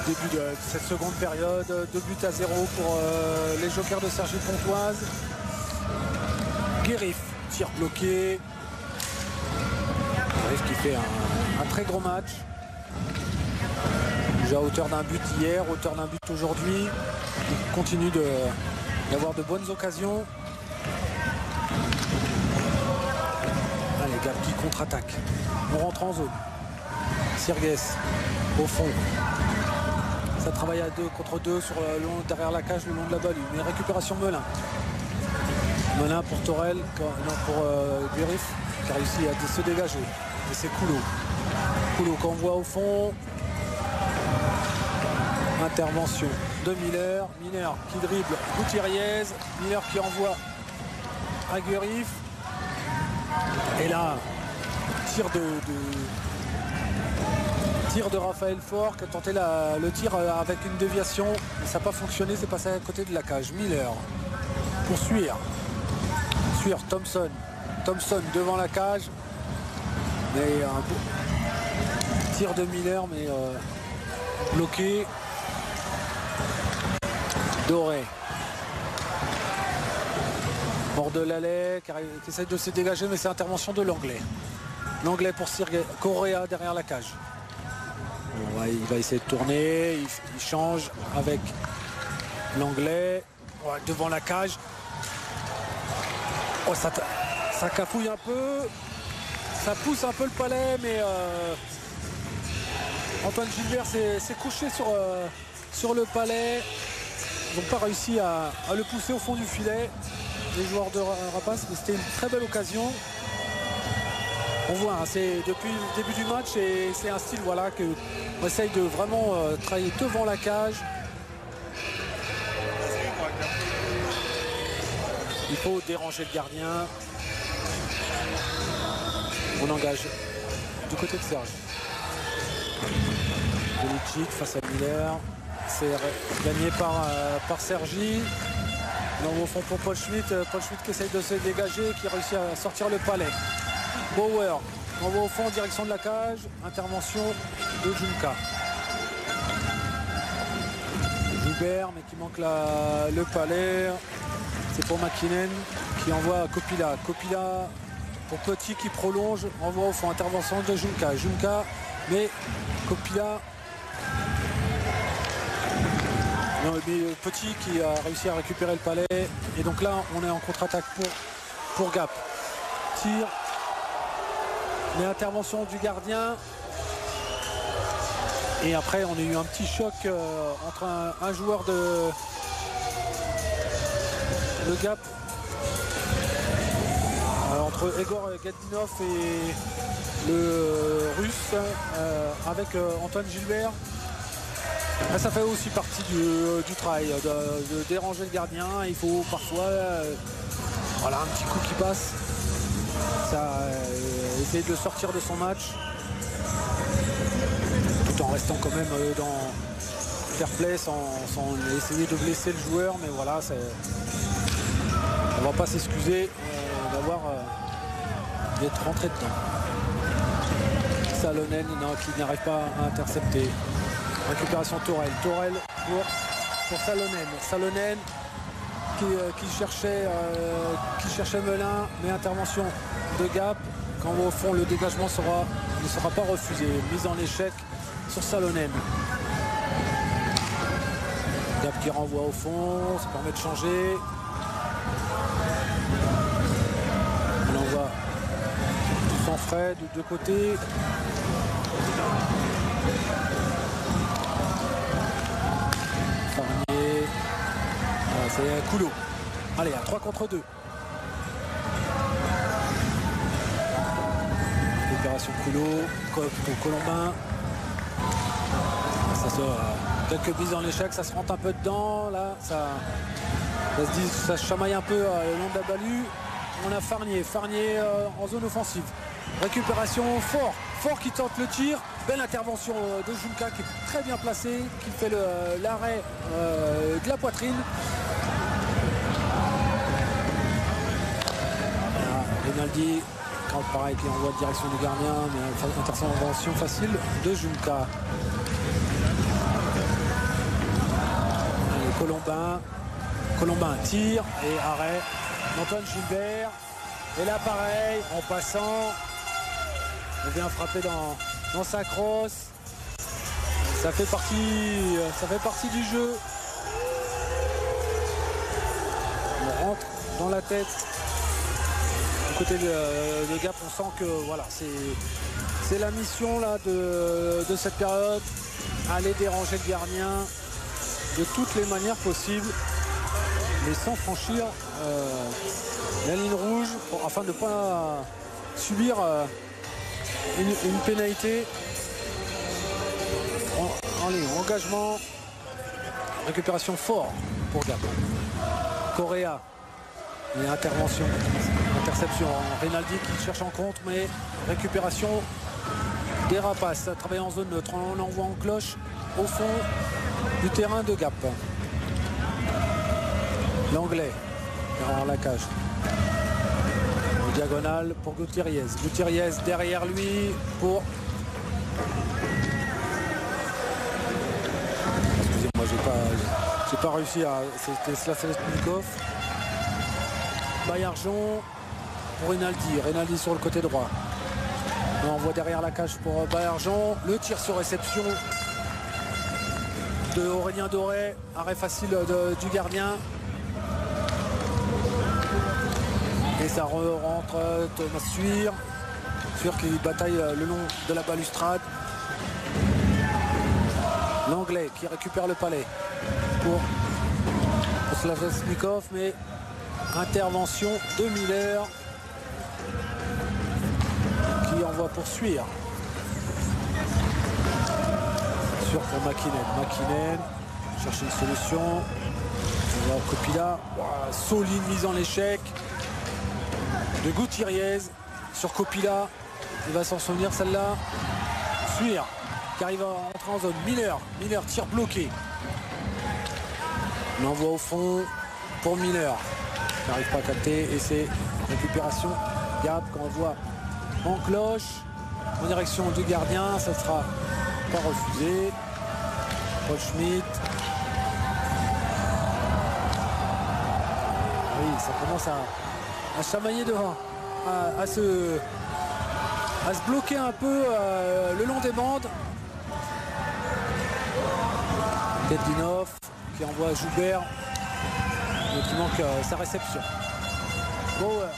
Début de cette seconde période, 2 buts à 0 pour les Jokers de Cergy Pontoise. Guérif, tir bloqué. Guérif qui fait un très gros match. Déjà auteur d'un but hier, auteur d'un but aujourd'hui. Il continue d'avoir de bonnes occasions. Allez, Gap qui contre-attaque. On rentre en zone. Sirgues au fond. Ça travaille à 2 contre 2 sur derrière la cage le long de la balue. Mais récupération Melun. Melun pour Torel, non pour Guérif qui a réussi à se dégager. Et c'est Coulot. Coulot qu'on voit au fond. Intervention de Miller. Miller qui dribble Gutiérrez. Miller qui envoie à Guérif. Et là, tir de Raphaël Faure qui a tenté le tir avec une déviation, mais ça n'a pas fonctionné, c'est passé à côté de la cage. Miller pour Suir, Thompson devant la cage, mais un tir de Miller mais bloqué. Doré, Bordelais qui essaie de se dégager, mais c'est intervention de l'Anglais pour Correa derrière la cage. Il va essayer de tourner, il change avec l'Anglais devant la cage. Oh, ça cafouille un peu, ça pousse un peu le palais, mais Antoine Gilbert s'est couché sur le palais. Ils n'ont pas réussi à le pousser au fond du filet, les joueurs de Rapaces, mais c'était une très belle occasion. On voit, hein, c'est depuis le début du match et c'est un style voilà, qu'on essaye de vraiment travailler devant la cage. Il faut déranger le gardien. On engage du côté de Serge. Delicic face à Miller. C'est gagné par Cergy. Au fond pour Paul Schmitt. Paul Schmitt qui essaye de se dégager, qui réussit à sortir le palais. Bauer envoie au fond en direction de la cage. Intervention de Junka. Joubert, mais qui manque le palais. C'est pour McKinnon qui envoie à Copila. Copila pour Petit qui prolonge. Envoie au fond. Intervention de Junka. Junka, mais Copila. Non, mais Petit qui a réussi à récupérer le palais. Et donc là, on est en contre-attaque pour Gap. Tir. Mais intervention du gardien. Et après on a eu un petit choc entre un joueur de Gap. Entre Egor Gadinov et le russe avec Antoine Gilbert. Là, ça fait aussi partie du travail de déranger le gardien. Il faut parfois voilà, un petit coup qui passe, essayer de le sortir de son match tout en restant quand même dans fair play sans essayer de blesser le joueur. Mais voilà, on va pas s'excuser d'avoir d'être rentré dedans. Salonen qui n'arrive pas à intercepter. Récupération Torel. Torel pour Salonen. Salonen qui cherchait Melun, mais intervention de Gap. Quand au fond le dégagement ne sera pas refusé. Mise en échec sur Salonen. Gap qui renvoie au fond, ça permet de changer. On envoie sans frais de deux côtés. C'est Coulot. Allez, à 3 contre 2. Opération Coulot, Colombin. Quelques mises en échec, ça se rentre un peu dedans. Là, ça se chamaille un peu le long de la balue. On a Farnier en zone offensive. Récupération Fort qui tente le tir. Belle intervention de Junka qui est très bien placé, qui fait l'arrêt de la poitrine. Rinaldi, quand pareil, qui envoie direction du gardien, mais intervention facile de Junka. Colombin tire et arrêt d'Antoine Gilbert. Et là pareil, en passant, on vient frapper dans sa crosse. Ça fait partie du jeu. On rentre dans la tête. Du côté de Gap, on sent que voilà, c'est la mission là de cette période. Aller déranger le gardien de toutes les manières possibles, mais sans franchir la ligne rouge afin de ne pas subir une pénalité. Engagement, récupération fort pour Gap. Correa, et interception. Rinaldi qui cherche en contre, mais récupération des Rapaces. Travaille en zone neutre, on envoie en cloche au fond du terrain de Gap. L'anglais derrière la cage. En diagonale pour Gutierrez. Gutierrez derrière lui pour... Excusez-moi, j'ai pas réussi à... C'était Slavsnikov. Baillargeon pour Rinaldi. Rinaldi sur le côté droit. On envoie derrière la cage pour Baillargeon. Le tir sur réception de Aurélien Doré. Arrêt facile du gardien. Et ça rentre Thomas Suir. Suir qui bataille le long de la balustrade. L'anglais qui récupère le palais pour Slavsnikov, mais intervention de Miller qui envoie poursuivre. Sûr pour Makinen. Chercher une solution. On voit Copila. Solide mise en échec de Gutierrez sur Copila. Il va s'en souvenir celle-là. Suir qui arrive à entrer en zone. Miller tire bloqué. On envoie au fond pour Miller. Il n'arrive pas à capter et c'est récupération. Gap qu'on voit en cloche en direction du gardien. Ça sera pas refusé. Paul Schmitt. Oui, ça commence à chamailler devant. À se bloquer un peu le long des bandes. Kedinov qui envoie Joubert, mais qui manque sa réception. Bauer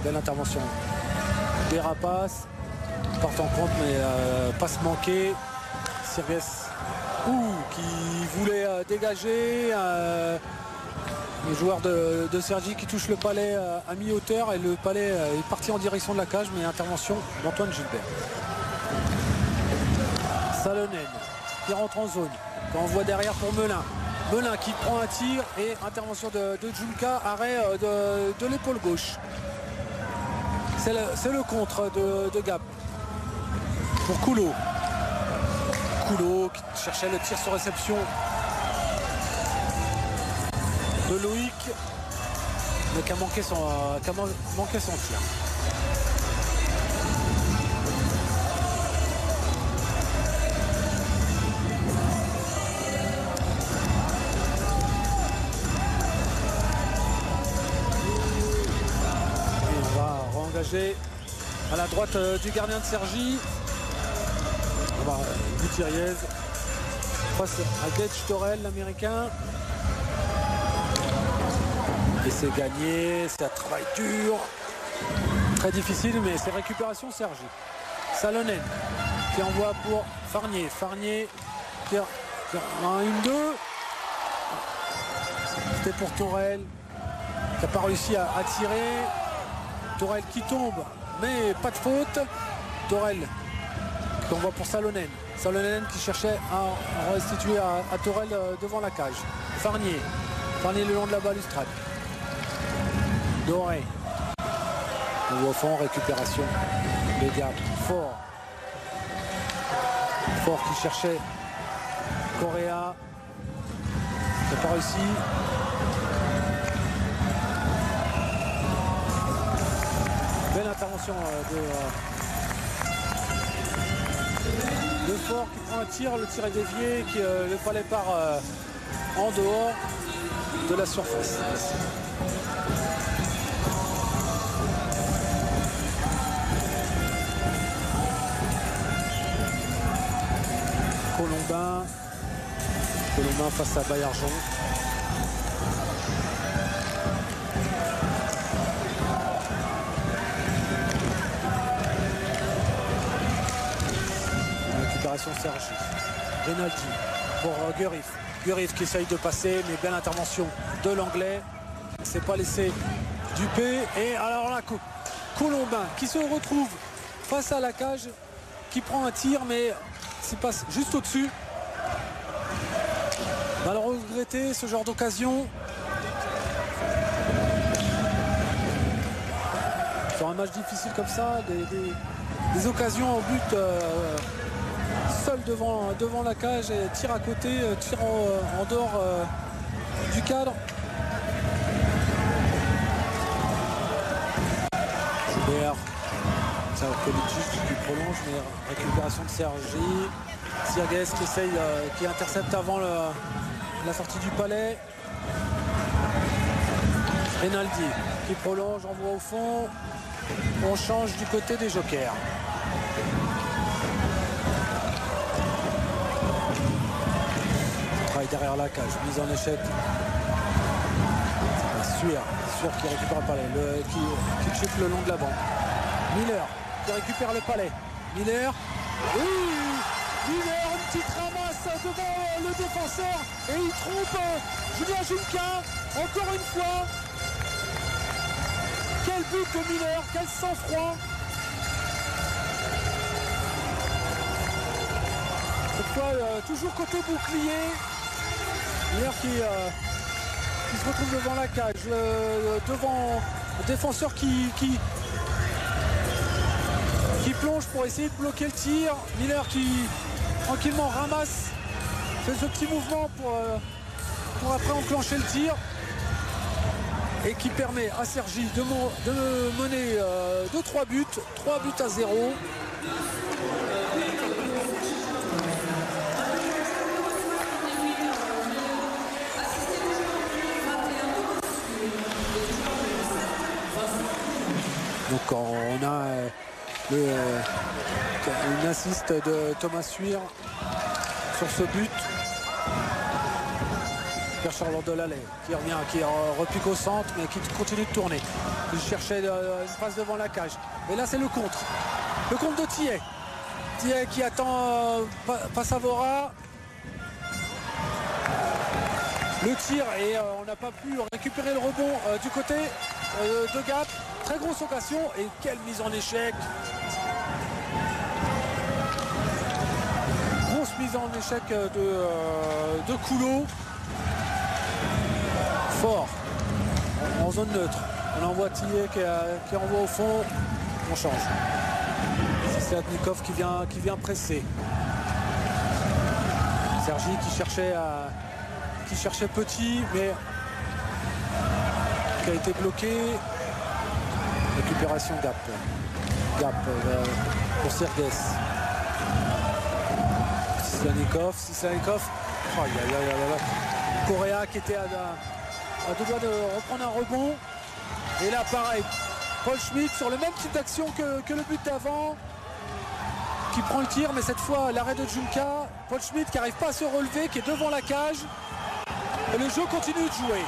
belle intervention. Dérapace, porte en compte, mais passe manquée. Sirgues qui voulait dégager. Le joueur de Cergy qui touche le palais à mi-hauteur et le palais est parti en direction de la cage, mais intervention d'Antoine Gilbert. Salonen qui rentre en zone, qu'on voit derrière pour Melin. Melin qui prend un tir et intervention de Djoulka, arrêt de l'épaule gauche. C'est le contre de Gap pour Coulot. Coulot qui cherchait le tir sur réception de Loïc, mais qui a manqué son tir. Et on va re-engager à la droite du gardien de Cergy. Gutiérrez face à Gage Torel, l'américain. Et c'est gagné, c'est un travail dur, très difficile, mais c'est récupération Cergy. Salonen qui envoie pour Farnier. Farnier qui a un 1-2. C'était pour Torel qui n'a pas réussi à tirer. Torel qui tombe, mais pas de faute. Torel qui envoie pour Salonen. Salonen qui cherchait à restituer à Torel devant la cage. Farnier le long de la balustrade. Doré. On voit au fond, récupération. Les gars, Fort qui cherchait Correa. C'est pas réussi. Belle intervention de Fort qui prend un tir. Le tir est dévié. Le palais part en dehors de la surface. Colombin face à Baillargeon. Récupération Cergy. Rinaldi pour Gurif. Gurif qui essaye de passer, mais belle intervention de l'anglais. C'est pas laissé duper. Et alors là, Colombin qui se retrouve face à la cage, qui prend un tir, mais s'il passe juste au-dessus. Va le regretter, ce genre d'occasion. Sur un match difficile comme ça, des occasions en but seul devant la cage et tir à côté, tir en dehors du cadre. Joubert, qui prolonge, mais récupération de Cergy. Sirgues qui essaye, qui intercepte avant la sortie du palais. Rinaldi qui prolonge, envoie au fond. On change du côté des jokers. Travail derrière la cage, mise en échec. Sûr qui récupère le palais, qui chute le long de la bande. Miller qui récupère le palais. Miller, une petite ramasse devant le défenseur et il trompe Julien Junca encore une fois. Quel but de Miller, quel sang-froid. Cette fois toujours côté bouclier. Miller qui se retrouve devant la cage, devant le défenseur qui plonge pour essayer de bloquer le tir. Miller qui tranquillement ramasse, fait ce petit mouvement pour après enclencher le tir et qui permet à Cergy de mener de 3 buts à 0. Donc on a une assiste de Thomas Suire sur ce but. récupère Charles Delalay qui revient, qui repique au centre mais qui continue de tourner. Il cherchait une passe devant la cage. Et là c'est le contre. Le contre de Tillet. Tillet qui attend Passavora. Le tir et on n'a pas pu récupérer le rebond du côté de Gap. Très grosse occasion et quelle mise en échec. Grosse mise en échec de Coulot. Fort en zone neutre. On envoie Tillet qui envoie au fond. On change. C'est Slatnikov qui vient presser. Sergi qui cherchait Petit mais qui a été bloqué. Récupération Gap pour Sergues. Slatnikov. Correa qui était à deux doigts de reprendre un rebond. Et là pareil, Paul Schmitt sur le même type d'action que le but d'avant, qui prend le tir, mais cette fois l'arrêt de Junka. Paul Schmitt qui n'arrive pas à se relever, qui est devant la cage. Et le jeu continue de jouer.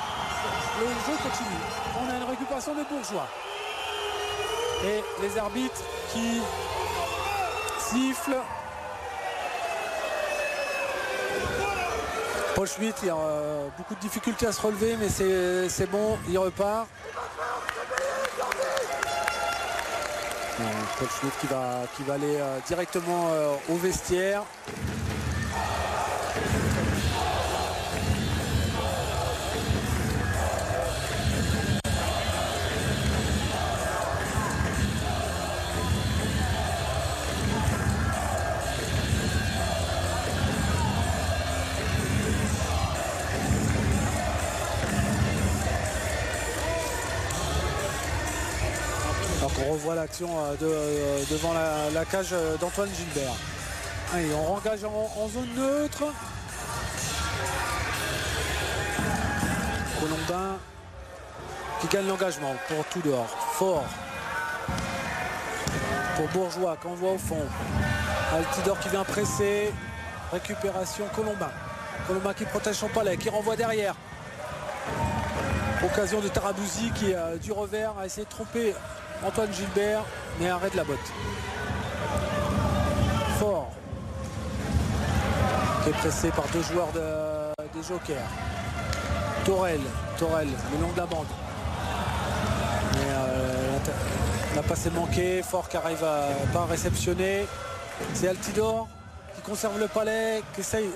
Le jeu continue. On a une récupération de Bourgeois. Et les arbitres qui sifflent. Paul Schmitt, il a beaucoup de difficultés à se relever, mais c'est bon, il repart. Paul Schmitt qui va aller directement au vestiaire. On revoit l'action devant la cage d'Antoine Gilbert. Allez, on engage en zone neutre. Colombin qui gagne l'engagement pour tout dehors. Fort pour Bourgeois qu'on voit au fond. Altidore qui vient presser. Récupération Colombin. Colombin qui protège son palais, qui renvoie derrière. Occasion de Tarabouzi qui du revers a essayé de tromper Antoine Gilbert, mais arrête la botte. Fort qui est pressé par deux joueurs des Jokers. Torel le long de la bande. Mais la passe est manquée. Fort qui arrive pas à réceptionner. C'est Altidore qui conserve le palais, qui essaye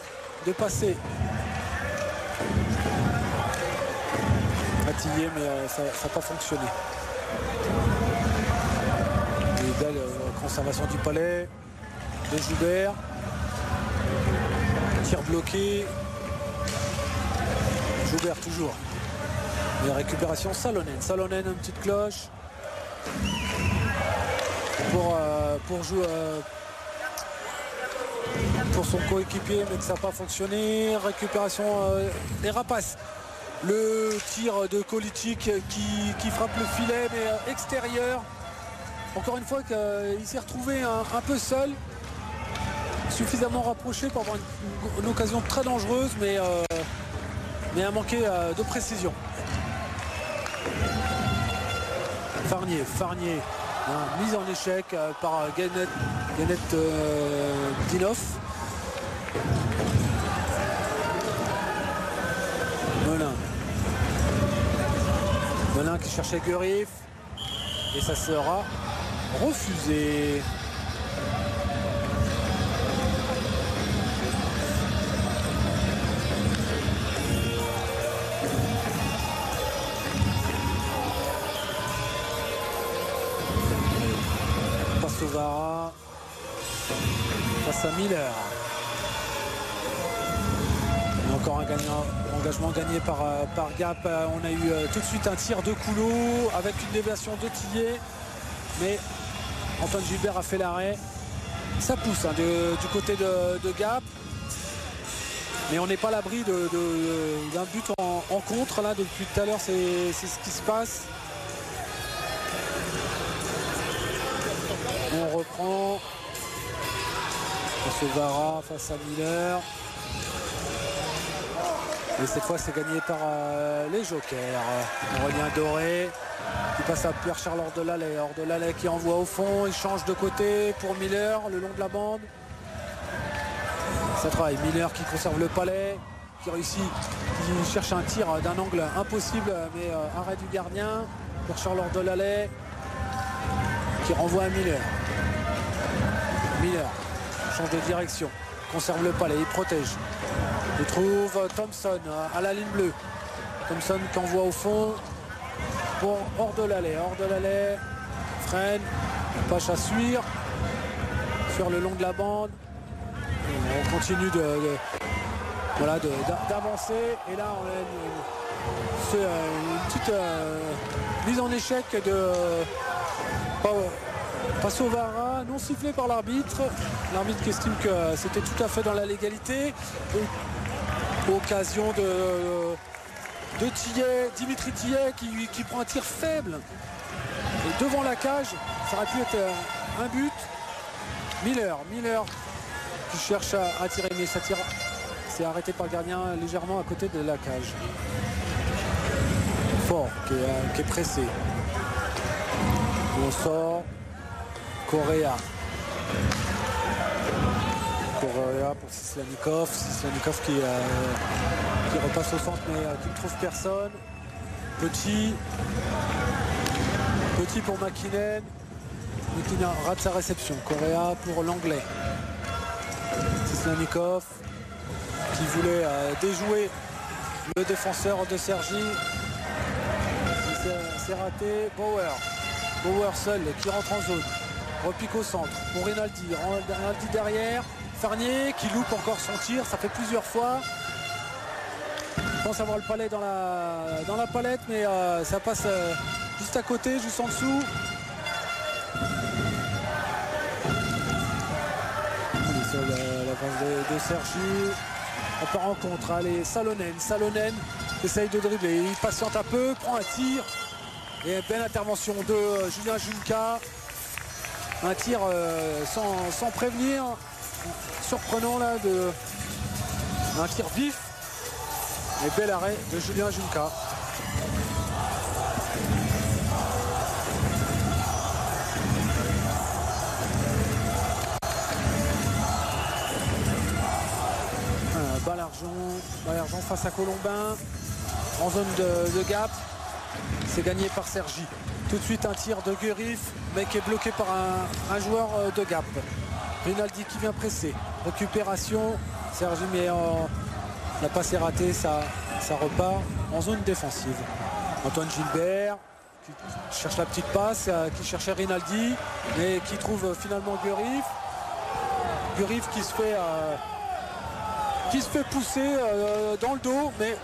de passer à Tillet, mais ça n'a pas fonctionné. Belle conservation du palais de Joubert. Tir bloqué. Joubert toujours. Et récupération Salonen. Salonen, une petite cloche pour jouer pour son coéquipier, mais que ça n'a pas fonctionné. Récupération des Rapaces. Le tir de Količić qui frappe le filet, mais extérieur. Encore une fois, il s'est retrouvé un peu seul, suffisamment rapproché pour avoir une occasion très dangereuse, mais a manqué de précision. Farnier, mise en échec par Ganet Dinov. Melin qui cherchait Guerif, et ça sera refusé. Passovara face à Miller. Et encore un engagement gagné par Gap. On a eu tout de suite un tir de Coulot avec une déviation de Tillet, mais Antoine Gilbert a fait l'arrêt. Ça pousse du côté de Gap, mais on n'est pas à l'abri d'un but en contre là depuis tout à l'heure. C'est ce qui se passe. On reprend. Passovara face à Miller. Et cette fois, c'est gagné par les Jokers. Aurélien Doré qui passe à Pierre-Charles Ordelalais. Ordelalais qui envoie au fond. Il change de côté pour Miller le long de la bande. Ça travaille. Miller qui conserve le palais, qui réussit, qui cherche un tir d'un angle impossible, mais arrêt du gardien. Pierre-Charles Ordelalais qui renvoie à Miller. Miller change de direction, conserve le palais, il protège. Il trouve Thompson à la ligne bleue. Thompson qui envoie au fond pour Ordelalais. Ordelalais freine, Pache à suivre sur le long de la bande. Et on continue d'avancer. Et là, on a une petite mise en échec de Passovara, non sifflé par l'arbitre. L'arbitre qui estime que c'était tout à fait dans la légalité. Occasion de Tillet, Dimitri Tillet qui prend un tir faible. Et devant la cage, ça aurait pu être un but. Miller qui cherche à tirer, mais ça tire. C'est arrêté par le gardien légèrement à côté de la cage. Fort qui est pressé. On sort. Correa pour Sislanikov. Sislanikov qui repasse au centre mais qui ne trouve personne. Petit pour McKinnon. McKinnon rate sa réception. Correa pour l'anglais. Sislanikov qui voulait déjouer le défenseur de Cergy. C'est raté. Bauer seul qui rentre en zone. Repique au centre pour Rinaldi. Rinaldi derrière. Farnier qui loupe encore son tir. Ça fait plusieurs fois. Je pense avoir le palais dans la palette, mais ça passe juste à côté, juste en dessous. Sur la base de Cergy. On part en contre. Allez, Salonen essaye de dribbler. Il patiente un peu, prend un tir. Et belle intervention de Julien Junca. Un tir sans prévenir. Surprenant là, un tir vif. Et bel arrêt de Julien Junca. Balargent face à Colombin. En zone de gap. C'est gagné par Cergy. Tout de suite un tir de Guerif, mais qui est bloqué par un joueur de Gap. Rinaldi qui vient presser. Récupération. Cergy, mais la passe est ratée, ça repart en zone défensive. Antoine Gilbert qui cherche la petite passe, qui cherchait Rinaldi, mais qui trouve finalement Guerif. Guerif qui se fait pousser dans le dos, mais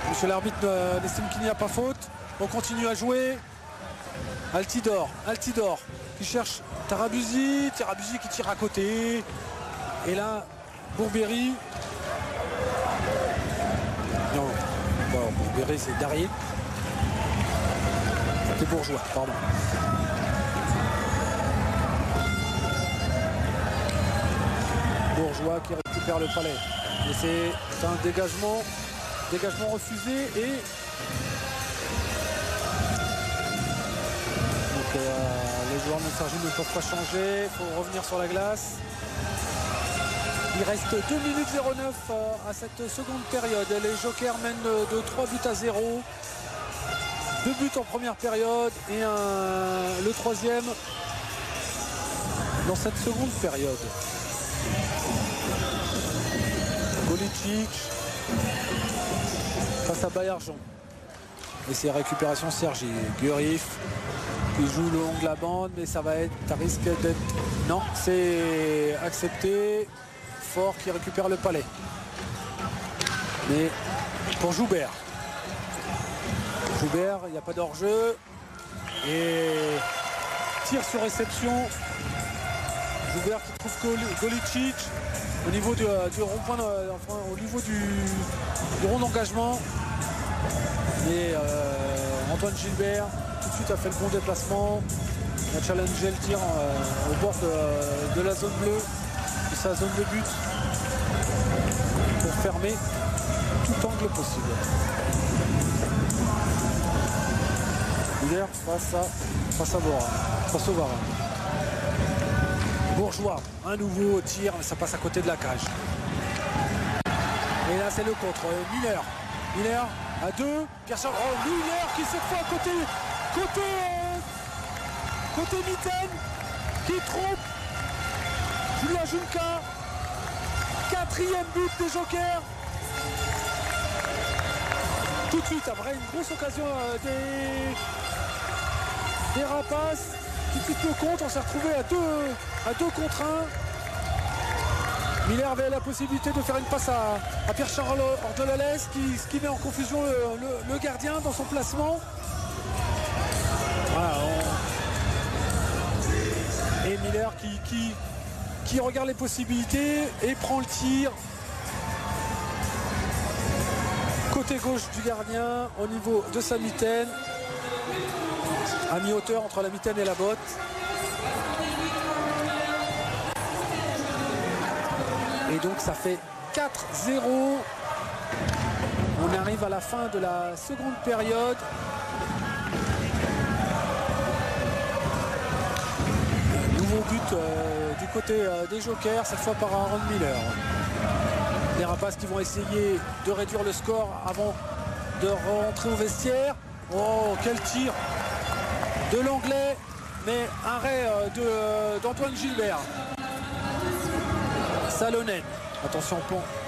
monsieur l'arbitre n'estime qu'il n'y a pas faute. On continue à jouer. Altidor qui cherche Tarabusi qui tire à côté. Et là, Bourberry. Non, bon, Bourberry c'est Darrier. C'est Bourgeois, pardon. Bourgeois qui récupère le palais. Et c'est un dégagement refusé et les joueurs de Cergy ne peuvent pas changer. Il faut revenir sur la glace. Il reste 2 minutes 09 à cette seconde période. Les Jokers mènent de 3 buts à 0. 2 buts en première période et le troisième dans cette seconde période. Golicic face à Baillargeon. Et c'est récupération Cergy. Guerif qui joue le long de la bande, mais ça risque d'être... Non, c'est accepté. Fort qui récupère le palais. Mais pour Joubert. Il n'y a pas d'hors-jeu. Et tir sur réception. Joubert qui trouve Golicic au niveau du rond-point, enfin, au niveau du rond d'engagement. Et Antoine Gilbert tout de suite a fait le bon déplacement. Il a challengé le tir au bord de la zone bleue, de sa zone de but, pour fermer tout angle possible. Miller face à Bora, face au Varin. Bourgeois, un nouveau tir, mais ça passe à côté de la cage. Et là c'est le contre. Miller à 2. Pierre-Charles Miller qui cette fois côté Mitten qui trompe Julien Junca. 4e but des Jokers. Tout de suite après une grosse occasion des Rapaces. Tout de suite le contre, on s'est retrouvé à 2 contre 1. Miller avait la possibilité de faire une passe à Pierre-Charles Ordelales ce qui met en confusion le gardien dans son placement. Voilà, et Miller qui regarde les possibilités et prend le tir. Côté gauche du gardien au niveau de sa mitaine. À mi-hauteur entre la mitaine et la botte. Et donc ça fait 4-0. On arrive à la fin de la seconde période. Nouveau but du côté des Jokers, cette fois par Aaron Miller. Les Rapaces qui vont essayer de réduire le score avant de rentrer au vestiaire. Oh, quel tir de l'Anglais, mais arrêt d'Antoine Gilbert. Salonen, attention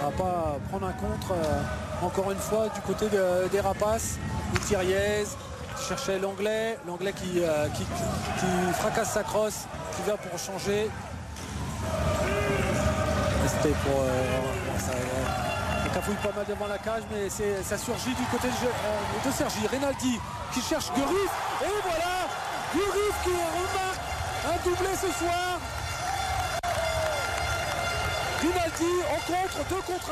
à ne pas prendre un contre encore une fois du côté des Rapaces. Thiriez qui cherchait l'Anglais qui fracasse sa crosse, qui va pour changer. C'était pour ça cafouille pas mal devant la cage, mais ça surgit du côté de Sergi. Rinaldi qui cherche Gurif, et voilà Gurif qui remarque un doublé ce soir. Rinaldi en contre, 2 contre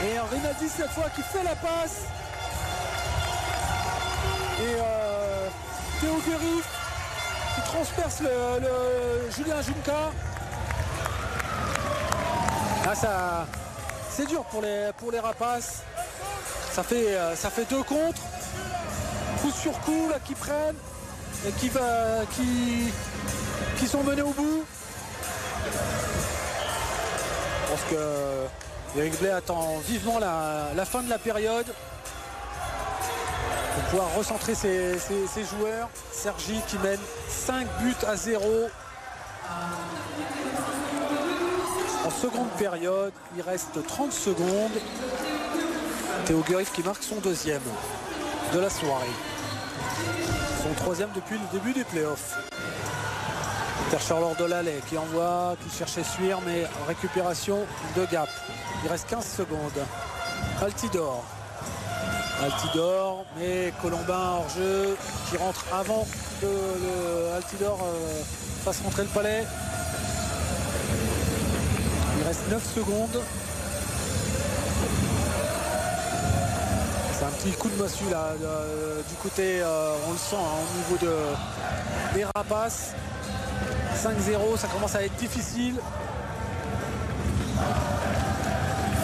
1. Et Rinaldi cette fois qui fait la passe. Et Théo Gurif qui transperce le Julien Junca. Là, c'est dur pour les Rapaces. Ça fait 2 contre. Coup sur coup là qui prennent et qui sont menés au bout. Je pense que Eric Blais attend vivement la fin de la période pour pouvoir recentrer ses joueurs. Sergi qui mène 5-0. En seconde période, il reste 30 secondes. Théo Gurif qui marque son 2e de la soirée. Son 3e depuis le début des playoffs. Pierre-Charles Ordelales qui envoie, qui cherchait Suire, mais en récupération de Gap. Il reste 15 secondes. Altidore, mais Colombin hors jeu qui rentre avant que Altidore fasse rentrer le palais. Il reste 9 secondes. C'est un petit coup de massue là du côté, on le sent au niveau des Rapaces. 5-0, ça commence à être difficile.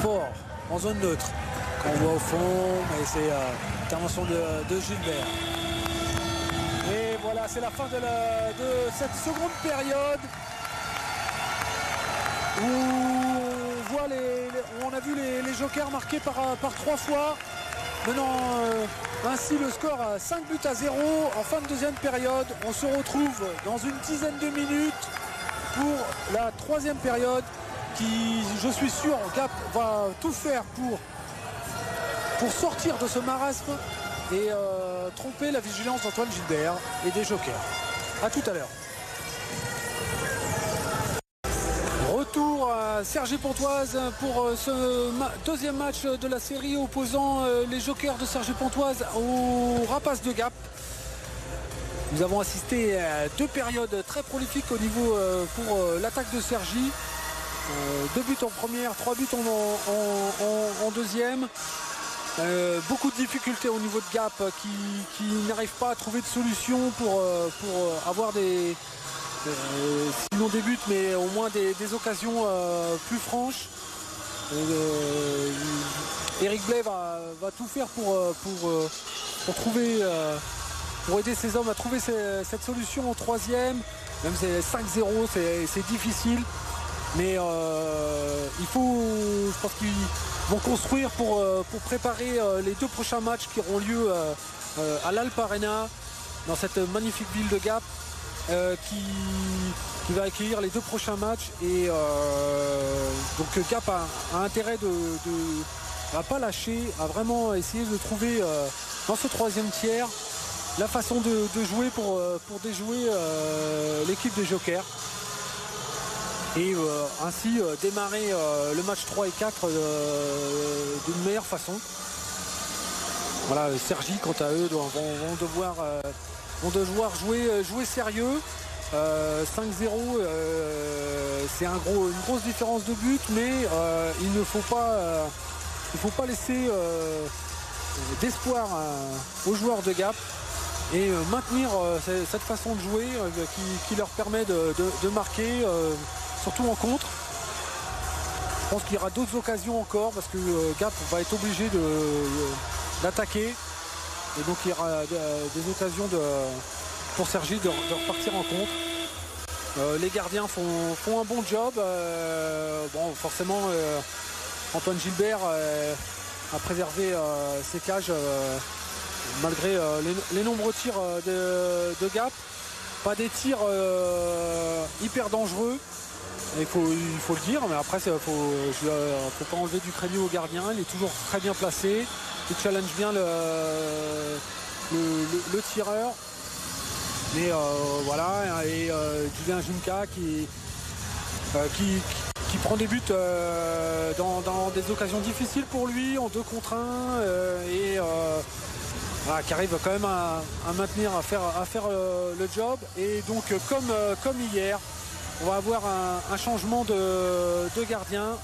Fort en zone neutre. Quand on voit au fond, mais c'est intervention de Gilbert. Et voilà, c'est la fin de cette seconde période où on a vu les Jokers marqués par 3 fois. Menant ainsi le score à 5-0 en fin de deuxième période. On se retrouve dans une dizaine de minutes pour la 3e période qui, je suis sûr, Gap va tout faire pour sortir de ce marasme et tromper la vigilance d'Antoine Gilbert et des Jokers. A tout à l'heure. Retour à Cergy-Pontoise pour ce deuxième match de la série opposant les Jokers de Cergy-Pontoise aux Rapaces de Gap. Nous avons assisté à 2 périodes très prolifiques au niveau pour l'attaque de Cergy. 2 buts en première, 3 buts en deuxième. Beaucoup de difficultés au niveau de Gap qui n'arrivent pas à trouver de solution pour avoir sinon des buts, mais au moins des occasions plus franches. Eric Blais va tout faire pour trouver, pour aider ses hommes à trouver cette solution en troisième. Même si c'est 5-0, c'est difficile. Mais il faut, je pense qu'ils vont construire pour préparer les 2 prochains matchs qui auront lieu à l'Alp Arena, dans cette magnifique ville de Gap, qui va accueillir les 2 prochains matchs. Et donc Gap a intérêt à pas lâcher, à vraiment essayer de trouver dans ce troisième tiers la façon de jouer pour déjouer l'équipe des Jokers. Et ainsi démarrer le match 3 et 4 d'une meilleure façon. Voilà, Cergy, quant à eux, vont devoir jouer sérieux. 5-0, c'est une grosse différence de but, mais il ne faut pas laisser d'espoir aux joueurs de Gap et maintenir cette façon de jouer qui leur permet de marquer. Surtout en contre. Je pense qu'il y aura d'autres occasions encore parce que Gap va être obligé d'attaquer. Et donc il y aura des occasions pour Cergy de repartir en contre. Les gardiens font un bon job. Bon, forcément, Antoine Gilbert a préservé ses cages malgré les nombreux tirs de Gap. Pas des tirs hyper dangereux. Il faut le dire, mais après il ne faut pas enlever du crédit au gardien. Il est toujours très bien placé. Il challenge bien le tireur. Mais voilà, et Julien Junca qui prend des buts dans des occasions difficiles pour lui, en 2 contre 1, et voilà, qui arrive quand même à maintenir, à faire le job. Et donc comme hier, on va avoir un changement de gardien.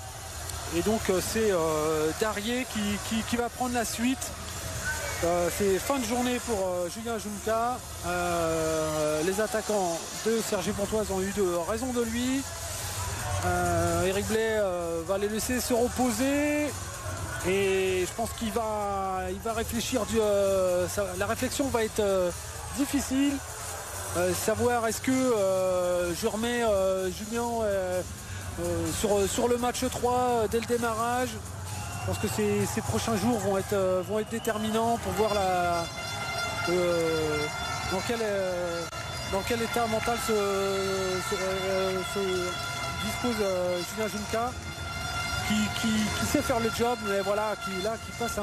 Et donc c'est Darier qui va prendre la suite. C'est fin de journée pour Julien Junca. Les attaquants de Cergy Pontoise ont eu raison de lui. Eric Blais va les laisser se reposer. Et je pense qu'il va réfléchir. La réflexion va être difficile. Savoir est-ce que je remets Julien sur le match 3 dès le démarrage. Je pense que ces prochains jours vont être déterminants pour voir dans quel état mental se dispose Julien Junca, qui sait faire le job, mais voilà, qui passe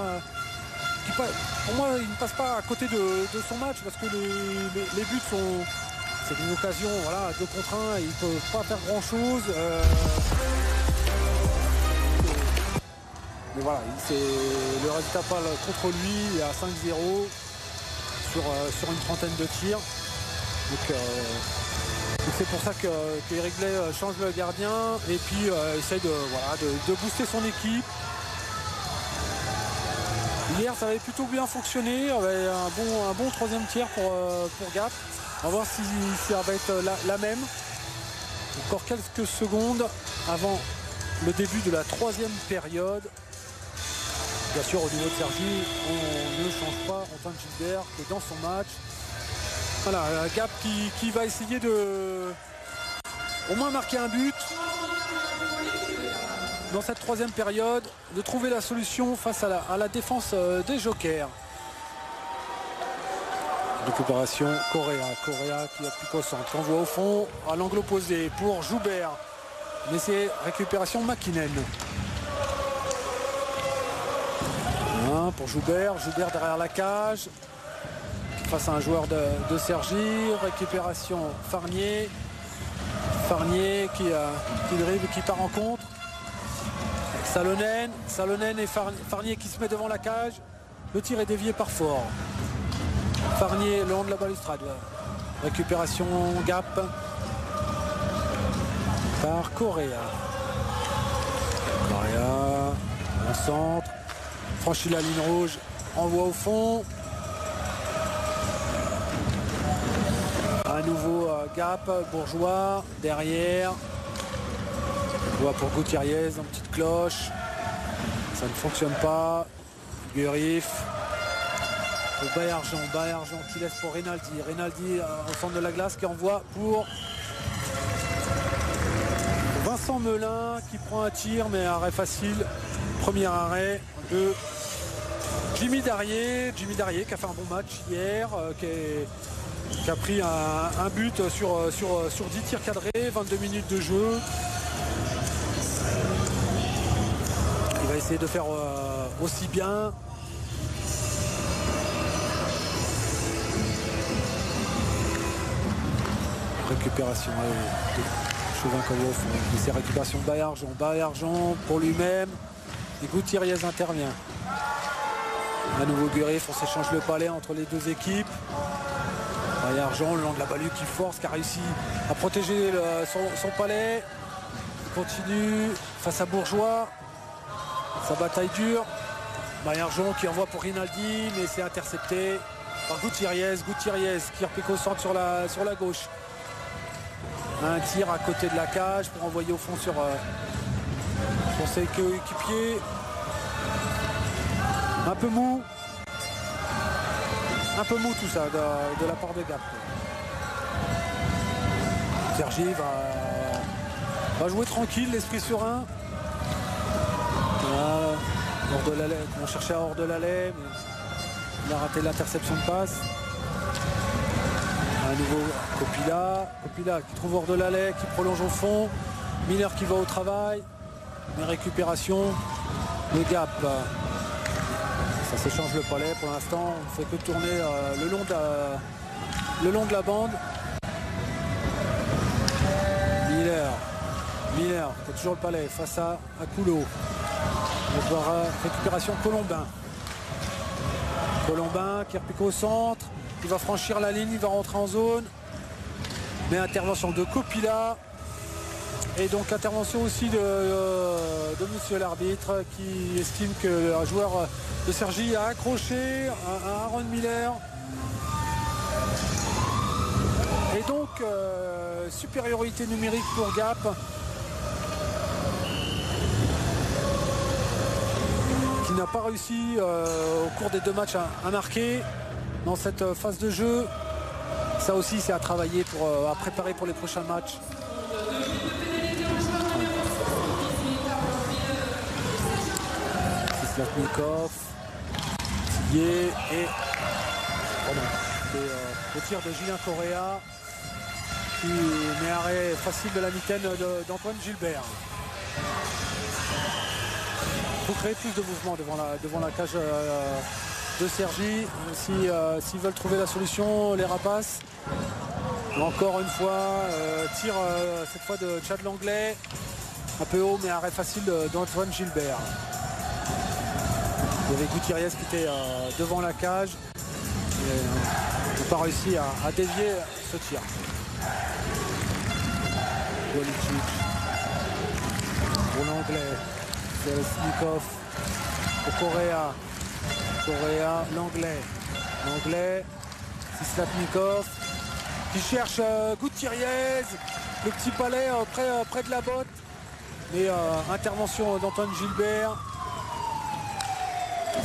pour moi, il ne passe pas à côté de son match parce que les buts c'est des occasions, voilà, 2 contre 1, il ne peut pas faire grand chose. Mais voilà, le résultat pas contre lui, il est à 5-0 sur une trentaine de tirs. Donc c'est pour ça que Eric Blais change le gardien et puis essaye de booster son équipe. Hier ça avait plutôt bien fonctionné, il y avait un bon troisième tiers pour Gap. On va voir si ça va être la même. Encore quelques secondes avant le début de la 3e période. Bien sûr, au niveau de Cergy, on ne change pas Antoine Gilbert que dans son match. Voilà, Gap qui va essayer de au moins marquer un but dans cette 3e période, de trouver la solution face à la défense des Jokers. Récupération Correa qui applique au centre. On voit au fond à l'angle opposé pour Joubert. Mais c'est récupération McKinnon. Pour Joubert derrière la cage. Face à un joueur de Cergy. Récupération Farnier. Farnier qui drive et qui part en contre. Salonen et Farnier qui se met devant la cage. Le tir est dévié par Fort. Farnier le long de la balustrade. Récupération Gap par Correa. En centre. Franchit la ligne rouge. Envoie au fond. À nouveau Gap. Bourgeois derrière. On voit pour Gutiérrez en petite cloche. Ça ne fonctionne pas. Gurif. Baillargeon qui laisse pour Rinaldi. Rinaldi au centre de la glace qui envoie pour Vincent Melin qui prend un tir mais arrêt facile. Premier arrêt de Jimmy Darrier qui a fait un bon match hier, qui a pris un but sur 10 tirs cadrés, 22 minutes de jeu. Il va essayer de faire aussi bien. Récupération de Chauvin-Colliot, c'est récupération de Baillargeon pour lui-même. Et Gutiérrez intervient. À nouveau Gurif, on s'échange le palais entre les deux équipes. Baillargeon le long de la balue qui force, qui a réussi à protéger son palais. Il continue face à Bourgeois. Sa bataille dure. Baillargeon qui envoie pour Rinaldi, mais c'est intercepté par Gutiérrez qui repique au centre sur la gauche. Un tir à côté de la cage pour envoyer au fond sur ses coéquipiers. Un peu mou tout ça de la part de Gap. Sergi va jouer tranquille, l'esprit serein. Voilà. On cherchait à hors de l'allée, mais il a raté l'interception de passe. À nouveau Copila qui trouve hors de l'allée, qui prolonge au fond. Miller qui va au travail. Une récupération. Le Gap. Ça s'échange le palais pour l'instant. On ne fait que tourner le long de la bande. Miller qui a toujours le palais face à Coulot. Récupération Colombin qui repique au centre. Il va franchir la ligne, il va rentrer en zone. Mais intervention de Copila. Et donc intervention aussi de monsieur l'arbitre qui estime que le joueur de Cergy a accroché à Aaron Miller. Et donc supériorité numérique pour Gap. Qui n'a pas réussi au cours des deux matchs à marquer dans cette phase de jeu. Ça aussi c'est à travailler à préparer pour les prochains matchs. Slatnikov, Tillier et le tir de Julien Correa qui met arrêt facile de la mitaine d'Antoine Gilbert. Il faut créer plus de mouvement devant la cage de Cergy s'ils veulent trouver la solution, les rapaces. Encore une fois, tir cette fois de Chad Langlais, un peu haut mais arrêt facile d'Antoine Gilbert. Il y avait Gutiérrez qui était devant la cage et n'a pas réussi à dévier ce tir. Golicic pour l'anglais, Selesnikov pour Correa, l'anglais, Slatnikov qui cherche Gutiérrez, le petit palais près de la botte, mais intervention d'Antoine Gilbert.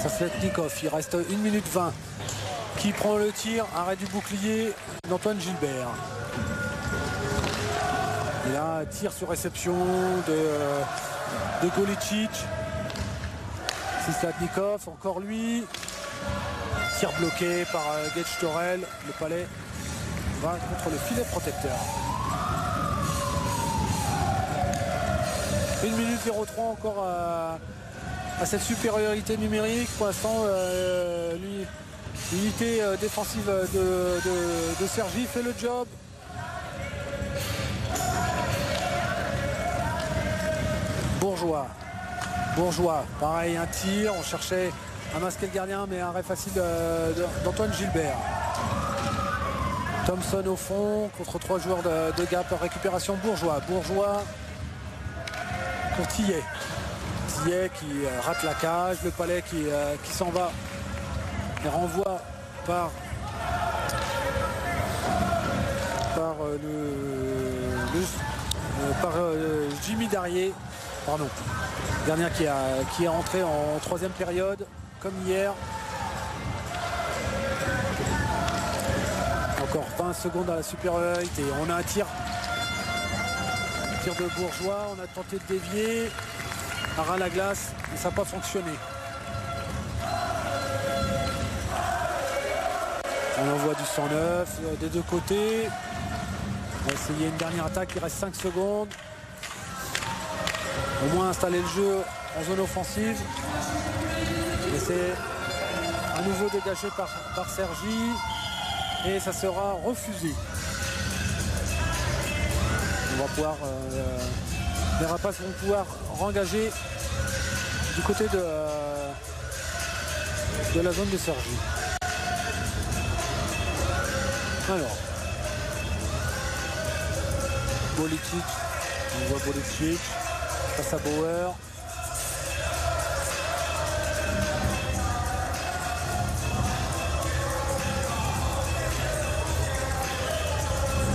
Ça Slatnikov, il reste 1 minute 20 qui prend le tir, arrêt du bouclier d'Antoine Gilbert. Et là, tir sur réception de Golicic. C'est Slatnikov, encore lui. Tir bloqué par Gage Torel. Le palais va contre le filet protecteur. 1 minute 03 encore à cette supériorité numérique. Pour l'instant, l'unité défensive de Cergy fait le job. Bourgeois, pareil, un tir, on cherchait à masquer le gardien, mais un arrêt facile d'Antoine Gilbert. Thompson au fond, contre 3 joueurs de Gap, récupération Bourgeois pour Tillet qui rate la cage, le palais qui s'en va et renvoie par Jimmy Darrier. Pardon. Gardien qui est entré en troisième période, comme hier. Encore 20 secondes à la supériorité. On a un tir. Tir de Bourgeois. On a tenté de dévier. À ras la glace. Mais ça n'a pas fonctionné. On envoie du 109 des deux côtés. On va essayer une dernière attaque. Il reste 5 secondes. Au moins installer le jeu en zone offensive. Et c'est à nouveau dégagé par Sergi. Et ça sera refusé. On va pouvoir, les rapaces vont pouvoir rengager du côté de la zone de Sergi. Alors, Bolicic, on voit Bolicic, passe à Bauer.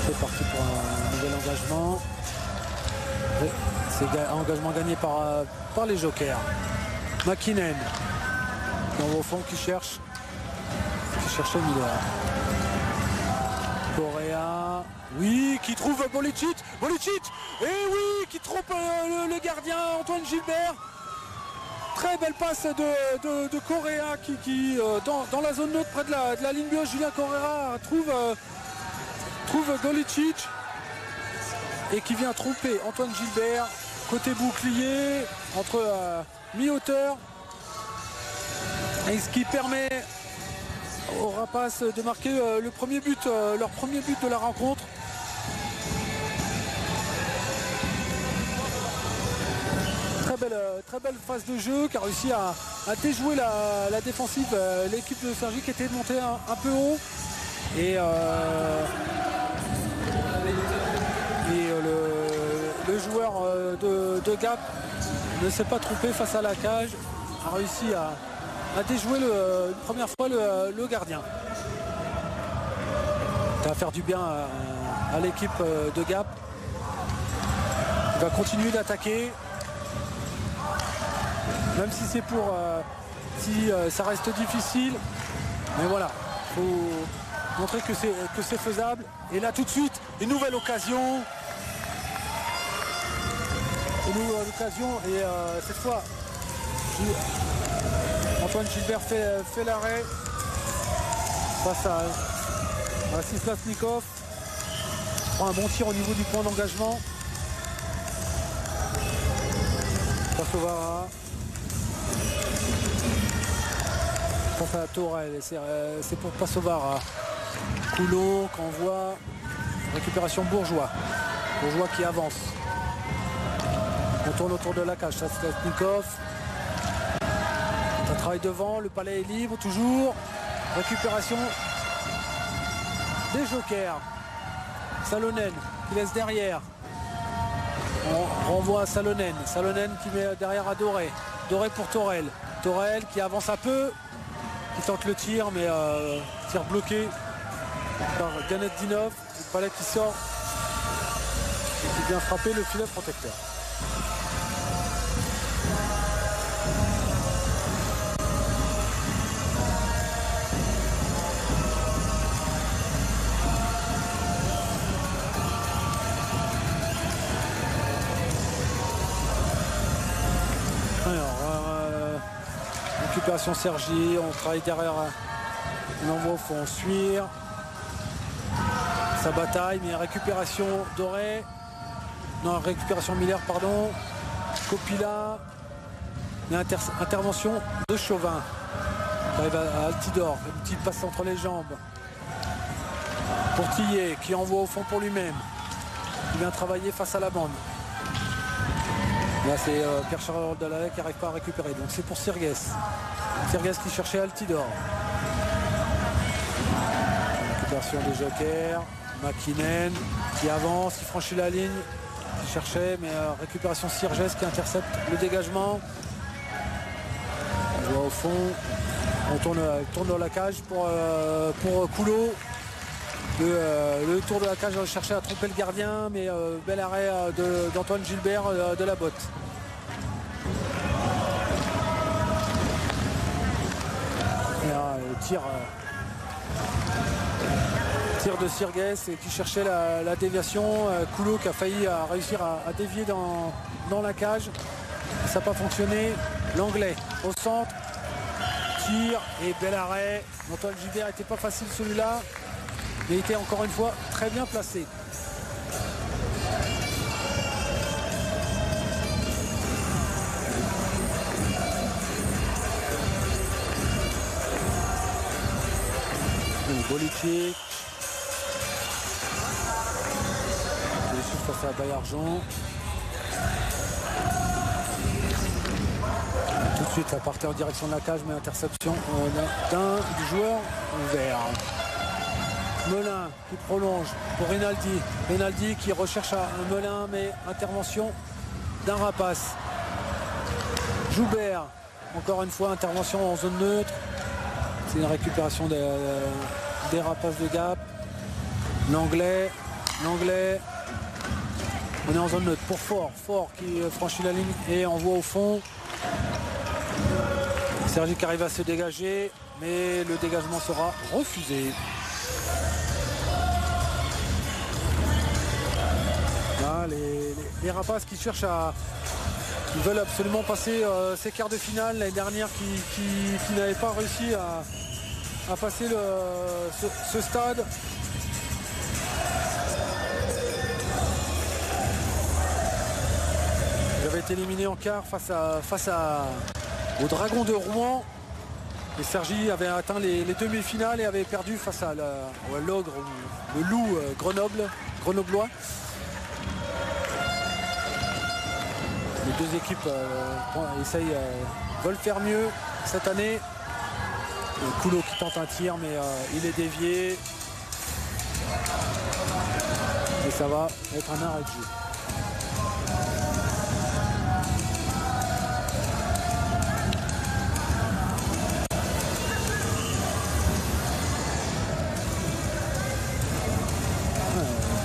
C'est parti pour un nouvel engagement. C'est un engagement gagné par les jokers. McKinnon, au fond qui cherchait Miller. Correa, oui, qui trouve Bolicic, et oui, qui trompe le gardien Antoine Gilbert. Très belle passe de Correa qui dans la zone neutre près de la ligne bleue. Julien Correa trouve Bolicic et qui vient tromper Antoine Gilbert côté bouclier entre mi-hauteur, et ce qui permet aux rapaces de marquer leur premier but de la rencontre. Très belle phase de jeu qui a réussi à déjouer la défensive, l'équipe de Sergi qui était montée un peu haut, et le joueur de Gap ne s'est pas trompé face à la cage, a réussi à déjouer une première fois le gardien. Ça va faire du bien à l'équipe de Gap. Il va continuer d'attaquer, même si c'est ça reste difficile. Mais voilà, il faut montrer que c'est faisable. Et là tout de suite, une nouvelle occasion. Et cette fois, Antoine Gilbert fait l'arrêt face à Sislasnikov. Prend un bon tir au niveau du point d'engagement. Passovara. Face à Torel. C'est pour Passovara. Coulot qu'on voit. Récupération Bourgeois. Bourgeois qui avance. On tourne autour de la cage. Sislasnikov. Ça travaille devant, le palais est libre toujours. Récupération des jokers. Salonen qui laisse derrière. On renvoie à Salonen. Salonen qui met derrière à Doré. Doré pour Torel. Torel qui avance un peu. Qui tente le tir, mais tir bloqué par Ganetdinov. Le palais qui sort. Et qui vient frapper le filet protecteur. Récupération Sergi, on travaille derrière, on envoie au fond, Suire, sa bataille, mais récupération Doré, non, récupération Miller, pardon, Copila, mais intervention de Chauvin, qui arrive à Altidore, une petite passe entre les jambes, pour Tillet, qui envoie au fond pour lui-même, qui vient travailler face à la bande. Là c'est Pierre Charles Delalay qui n'arrive pas à récupérer. Donc c'est pour Sirgues. Sirgues qui cherchait Altidore. Récupération des jokers. McKinnon qui avance, qui franchit la ligne. Qui cherchait, mais récupération Sirgues qui intercepte le dégagement. On voit au fond. On tourne dans la cage pour Coulot. Le tour de la cage va chercher à tromper le gardien, mais bel arrêt d'Antoine Gilbert de la botte. tir de Sirgues et qui cherchait la déviation. Coulot qui a failli réussir à dévier dans la cage. Ça n'a pas fonctionné. L'Anglais au centre. Tir et bel arrêt. Antoine Gilbert n'était pas facile celui-là, mais il était encore une fois très bien placé. Bolitier. Face à Baillargeon. Tout de suite, ça partait en direction de la cage, mais interception d'un joueur vert. Melin qui prolonge pour Rinaldi. Rinaldi qui recherche un Melin, mais intervention d'un Rapace. Joubert, encore une fois, intervention en zone neutre. C'est une récupération des Rapaces de Gap. L'Anglais. On est en zone neutre pour Fort qui franchit la ligne et envoie au fond. Sergi qui arrive à se dégager, mais le dégagement sera refusé. Là, les Rapaces qui cherchent ils veulent absolument passer ces quarts de finale. L'année dernière qui n'avaient pas réussi à passer ce stade. J'avais été éliminé en quart face au Dragon de Rouen. Et Sergi avait atteint les demi-finales et avait perdu face à l'ogre, le loup grenoblois. Les deux équipes veulent faire mieux cette année. Coulot qui tente un tir, mais il est dévié. Et ça va être un arrêt de jeu.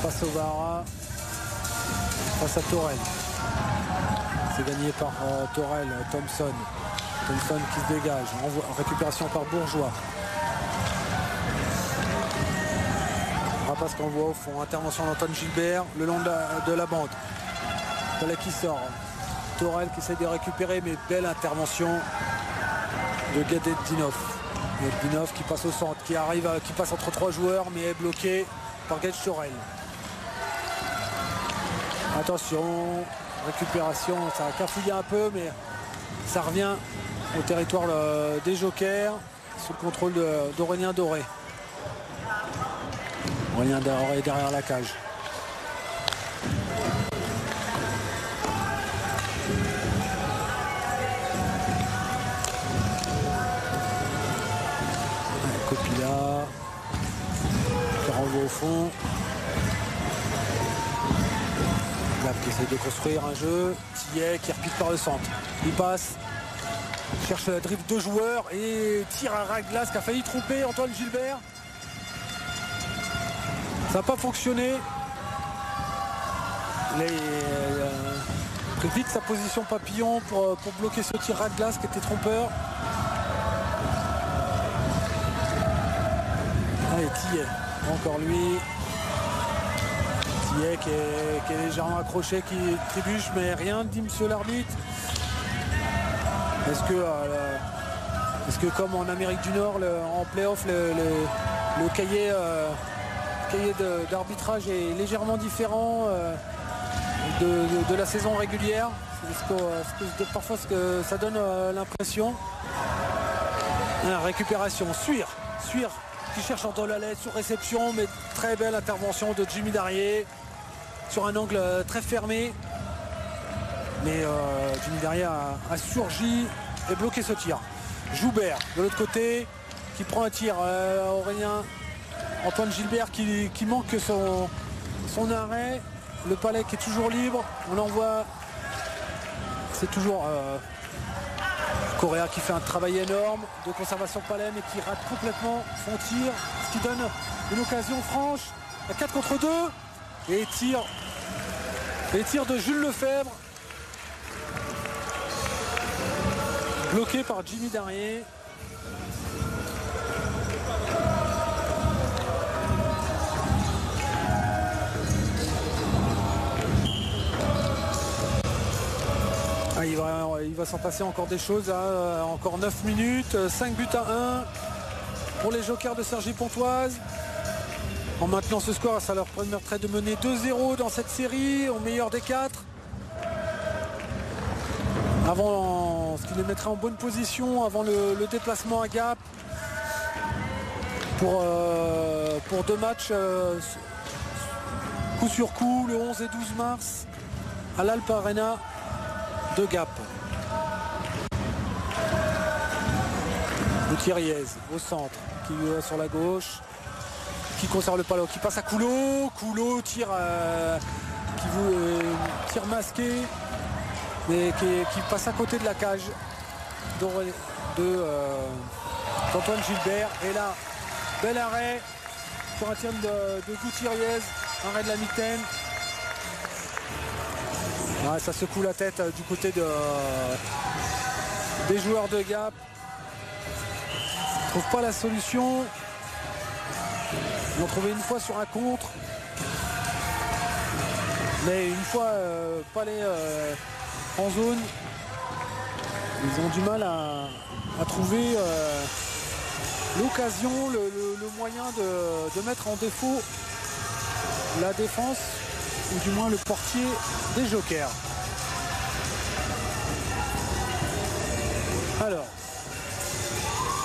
Passe au Vara, face à Torel. C'est gagné par Torel, Thompson qui se dégage, en récupération par Bourgeois. Rapace qu'on voit au fond, intervention d'Antoine Gilbert le long de la bande. Voilà qui sort. Torel qui essaie de récupérer, mais belle intervention de Gadetdinov. Gadetdinov qui passe au centre, qui passe entre trois joueurs, mais est bloqué par Gage Torel. Attention, récupération, ça a cafouillé un peu, mais ça revient au territoire des Jokers sous le contrôle d'Aurélien Doré. Aurélien Doré derrière la cage. Copila qui renvoie au fond. Gap qui essaie de construire un jeu. Tillet qui repique par le centre. Il passe. Cherche la drift de joueurs et tire à ras-glace qui a failli tromper Antoine Gilbert. Ça n'a pas fonctionné. Il a pris vite sa position papillon pour bloquer ce tir ras-glace qui était trompeur. Allez, Tillet, encore lui. Tillet qui est légèrement accroché, qui trébuche, mais rien, dit monsieur l'arbitre. Est-ce que comme en Amérique du Nord, en play-off, le cahier d'arbitrage est légèrement différent de la saison régulière? C'est parfois ce que ça donne l'impression. Récupération, Suir qui cherche en la lettre sur réception, mais très belle intervention de Jimmy Darrier sur un angle très fermé. Mais Jimmy Darrier a surgi et bloqué ce tir. Joubert de l'autre côté qui prend un tir. Aurélien Antoine Gilbert qui manque son arrêt. Le Palais qui est toujours libre. On l'envoie. C'est toujours Correa qui fait un travail énorme de conservation de Palais, mais qui rate complètement son tir. Ce qui donne une occasion franche à 4 contre 2. Et tir de Jules Lefebvre. Bloqué par Jimmy Darrier. Ah, il va s'en passer encore des choses, hein. Encore 9 minutes, 5 buts à 1 pour les Jokers de Cergy-Pontoise. En maintenant ce score, ça leur permettrait de mener 2-0 dans cette série, au meilleur des 4. Avant, ce qui les mettrait en bonne position avant le déplacement à Gap pour 2 matchs coup sur coup, le 11 et 12 mars à l'Alp Arena de Gap. Gutiérrez au centre, qui est sur la gauche, qui conserve le ballon, qui passe à Coulot. Coulot tire, tire masqué, mais qui passe à côté de la cage d'Antoine Gilbert. Et là, bel arrêt sur un tir de Gutiérrez, arrêt de la mitaine. Ouais, ça secoue la tête du côté des joueurs de Gap. Ils ne trouvent pas la solution. Ils l'ont trouvé une fois sur un contre. Mais une fois Palais en zone, ils ont du mal à trouver l'occasion, le moyen de mettre en défaut la défense, ou du moins le portier des Jokers. Alors,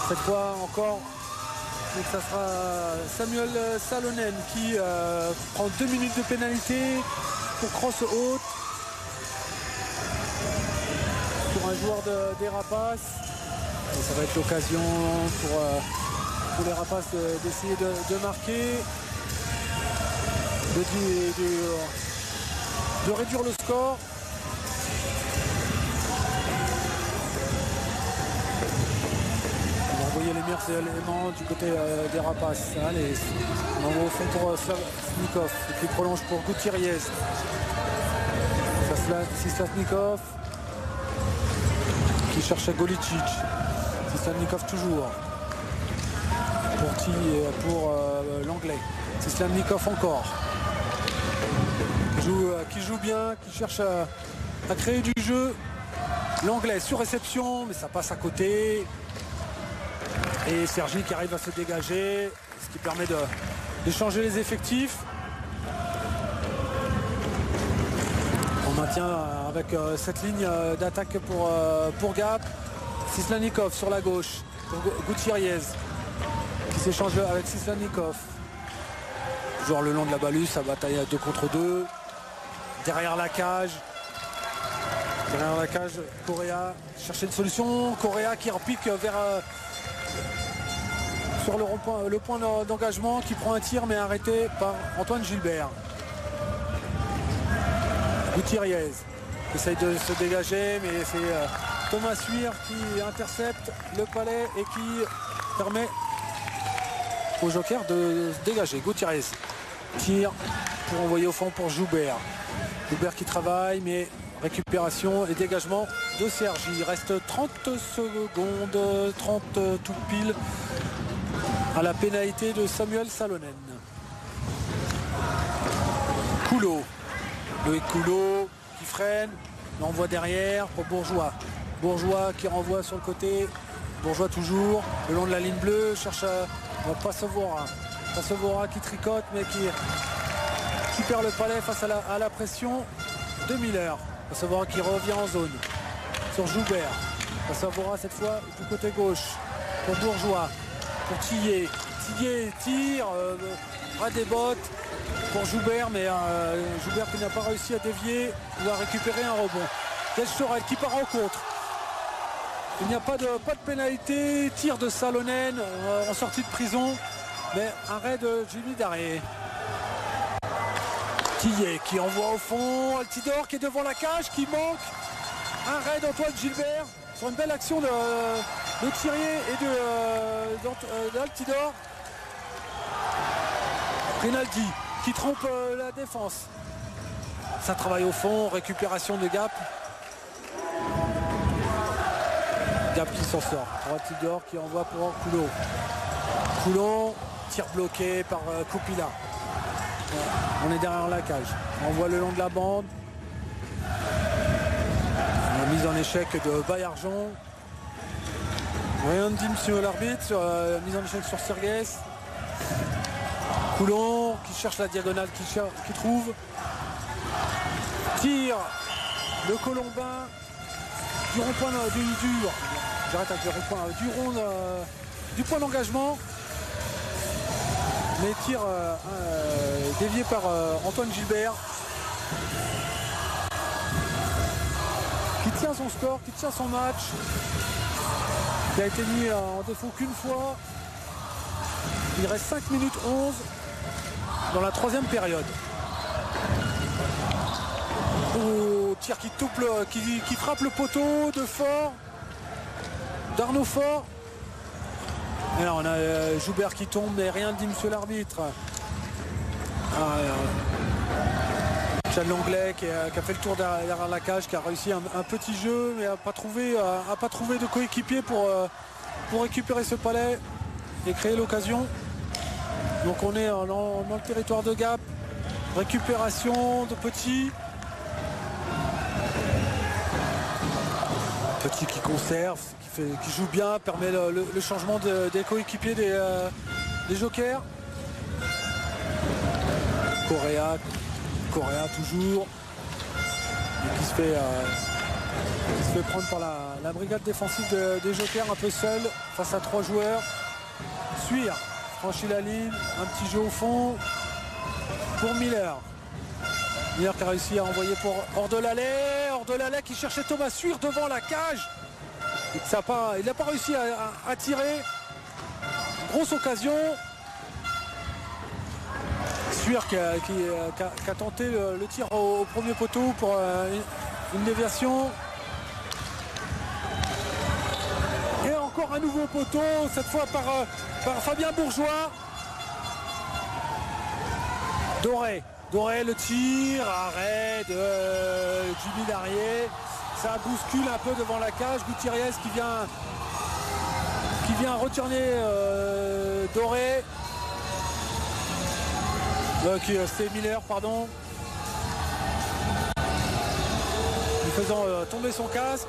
cette fois encore, donc ça sera Samuel Salonen qui prend 2 minutes de pénalité pour crosse haute sur un joueur des Rapaces. Et ça va être l'occasion pour les Rapaces d'essayer de marquer, de réduire le score. On va envoyer les meilleurs éléments du côté des Rapaces. Allez, on envoie au fond pour Slavnikov qui prolonge pour Gutiérrez. Slavnikov qui cherche à Golicic. Slavnikov toujours pour l'anglais. Slavnikov encore. Qui joue bien, qui cherche à créer du jeu. L'anglais sur réception, mais ça passe à côté. Et Cergy qui arrive à se dégager, ce qui permet de changer les effectifs. On maintient avec cette ligne d'attaque pour Gap. Slavnikov sur la gauche pour Gutiérrez qui s'échange avec Slavnikov. Joueur le long de la baluse, ça bataille à 2 contre 2. Derrière la cage, Correa cherche une solution. Correa qui repique vers sur le point d'engagement, qui prend un tir mais arrêté par Antoine Gilbert. Gutiérrez essaye de se dégager, mais c'est Thomas Huir qui intercepte le Palais et qui permet au Joker de se dégager. Gutiérrez tire pour envoyer au fond pour Joubert. Joubert qui travaille, mais récupération et dégagement de Cergy. Il reste 30 secondes, 30 tout pile à la pénalité de Samuel Salonen. Coulot. Loïc Coulot qui freine, l'envoie derrière pour Bourgeois. Bourgeois qui renvoie sur le côté. Bourgeois toujours le long de la ligne bleue, cherche Passovora. Passovora qui tricote mais qui perd le Palais face à la pression de Miller. Passovora qui revient en zone sur Joubert. Passovora cette fois du côté gauche pour Bourgeois, pour Tillet. Tillet tire, bras des bottes pour Joubert, mais Joubert qui n'a pas réussi à dévier ou à récupérer un rebond. Del Sorel qui part en contre. Il n'y a pas de pénalité, tir de Salonen en sortie de prison, mais arrêt de Jimmy Daré. Tillet qui envoie au fond, Altidore qui est devant la cage, qui manque. Arrêt d'Antoine Gilbert sur une belle action de Thirier et d'Altidore. Rinaldi qui trompe la défense. Ça travaille au fond, récupération de Gap. Gap qui s'en sort. Altidore qui envoie pour Coulot. Coulon, tir bloqué par Koupila. On est derrière la cage. On voit le long de la bande. mise en échec de Baillargeon. Rien ne dit monsieur l'arbitre sur mise en échec sur Sergues. Coulon qui cherche la diagonale qui trouve. Tir de Colombin du rond-point j'arrête avec le rond-point du point d'engagement. Mais tir dévié par Antoine Gilbert. Qui tient son score, qui tient son match. Qui a été mis en défaut qu'une fois. Il reste 5 minutes 11 dans la 3e période. Au tir qui frappe le poteau de Fort. D'Arnaud Fort. Et là on a Joubert qui tombe, mais rien ne dit monsieur l'arbitre. Chad Langlais qui a fait le tour derrière la cage, qui a réussi un petit jeu, mais n'a pas trouvé de coéquipier pour récupérer ce palais et créer l'occasion. Donc on est dans le territoire de Gap. Récupération de Petit. Petit qui conserve, qui joue bien, permet le changement des coéquipiers des jokers. Correa toujours. Et qui se fait prendre par la brigade défensive des jokers, un peu seul face à 3 joueurs. Suir franchit la ligne, un petit jeu au fond pour Miller. Miller qui a réussi à envoyer pour Ordelalais qui cherchait Thomas Suir devant la cage. Il n'a pas réussi à tirer. Grosse occasion. Suir qui a tenté le tir au premier poteau pour une déviation. Et encore un nouveau poteau, cette fois par Fabien Bourgeois. Doré le tir, arrêt de Jimmy Darrier. Ça bouscule un peu devant la cage. Gutiérrez qui vient retourner Doré. C'est Miller, pardon. Lui faisant tomber son casque.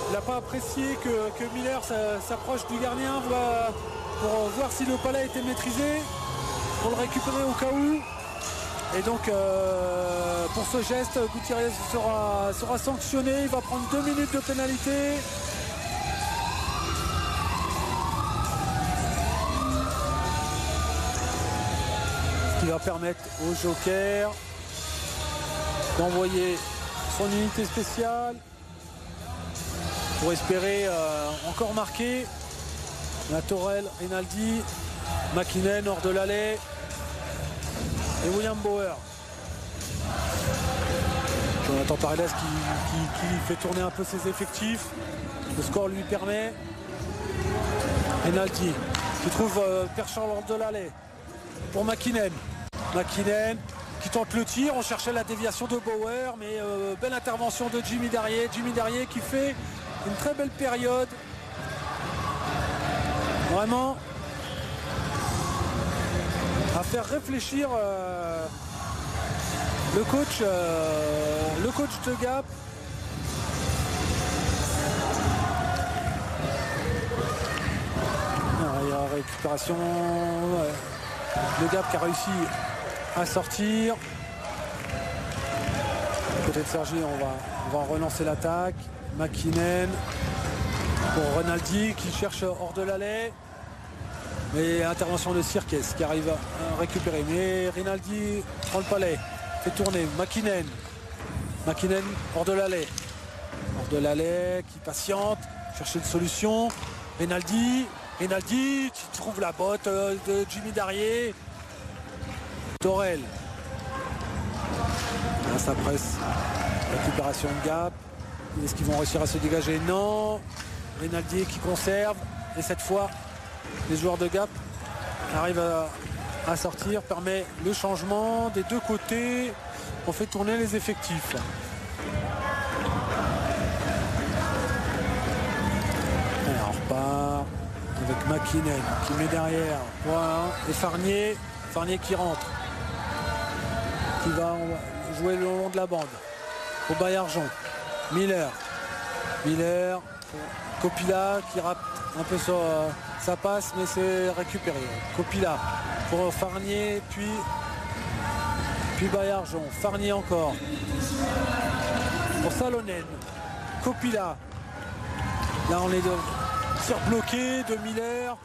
Il n'a pas apprécié que Miller s'approche du gardien pour voir si le palais était maîtrisé, pour le récupérer au cas où. Et donc pour ce geste, Gutiérrez sera sanctionné. Il va prendre 2 minutes de pénalité. Ce qui va permettre au Joker d'envoyer son unité spéciale pour espérer encore marquer. La Torel, Rinaldi, McKinnon, Ordelalais et William Bauer. Jonathan Paredes qui fait tourner un peu ses effectifs. Le score lui permet. Rinaldi qui trouve Pierre-Charles Ordelalais pour McKinnon. McKinnon qui tente le tir. On cherchait la déviation de Bauer, mais belle intervention de Jimmy Darrier. Jimmy Darrier qui fait une très belle période. Vraiment à faire réfléchir le coach de Gap. Il y a récupération. Le Gap qui a réussi à sortir. Côté de Sergi, on va relancer l'attaque. McKinnon pour Rinaldi qui cherche Ordelalais. Mais intervention de Sirkes qui arrive à récupérer. Mais Rinaldi prend le palais, fait tourner. McKinnon, Ordelalais qui patiente, cherche une solution. Rinaldi qui trouve la botte de Jimmy Darrier. Torel. Là, ça presse. Récupération de Gap. Est-ce qu'ils vont réussir à se dégager? Non. Rinaldi qui conserve. Et cette fois, les joueurs de Gap arrivent à sortir, permet le changement des deux côtés. On fait tourner les effectifs. Et on repart avec McKinnon qui met derrière. Voilà. Et Farnier qui rentre. Qui va jouer le long de la bande. Au Baillargeon. Miller Miller, Copila qui rate un peu sur sa passe, mais c'est récupéré. Copila pour Farnier, puis Baillargeon. Farnier encore. Pour Salonen. Copila. Là on est de tir bloqué de Miller.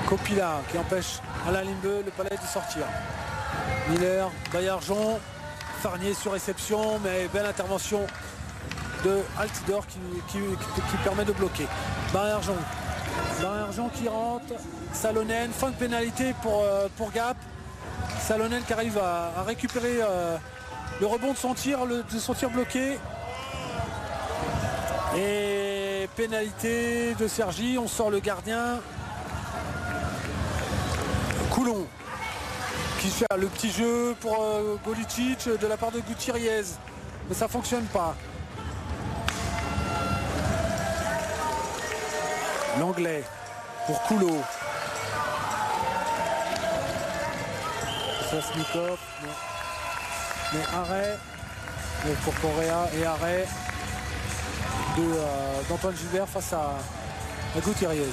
Copila qui empêche Alain Limbe, le Palais de sortir. Miller, Baillargeon, Farnier sur réception, mais belle intervention de Altidor qui permet de bloquer. Baillargeon qui rentre. Salonen, fin de pénalité pour Gap. Salonen qui arrive à récupérer le rebond de son tir bloqué. Et pénalité de Cergy, on sort le gardien. Coulon qui fait le petit jeu pour Golicic de la part de Gutierrez, mais ça fonctionne pas. L'anglais pour Coulot. Sasnikov, mais arrêt pour Correa et arrêt d'Antoine Gilbert face à Gutierrez.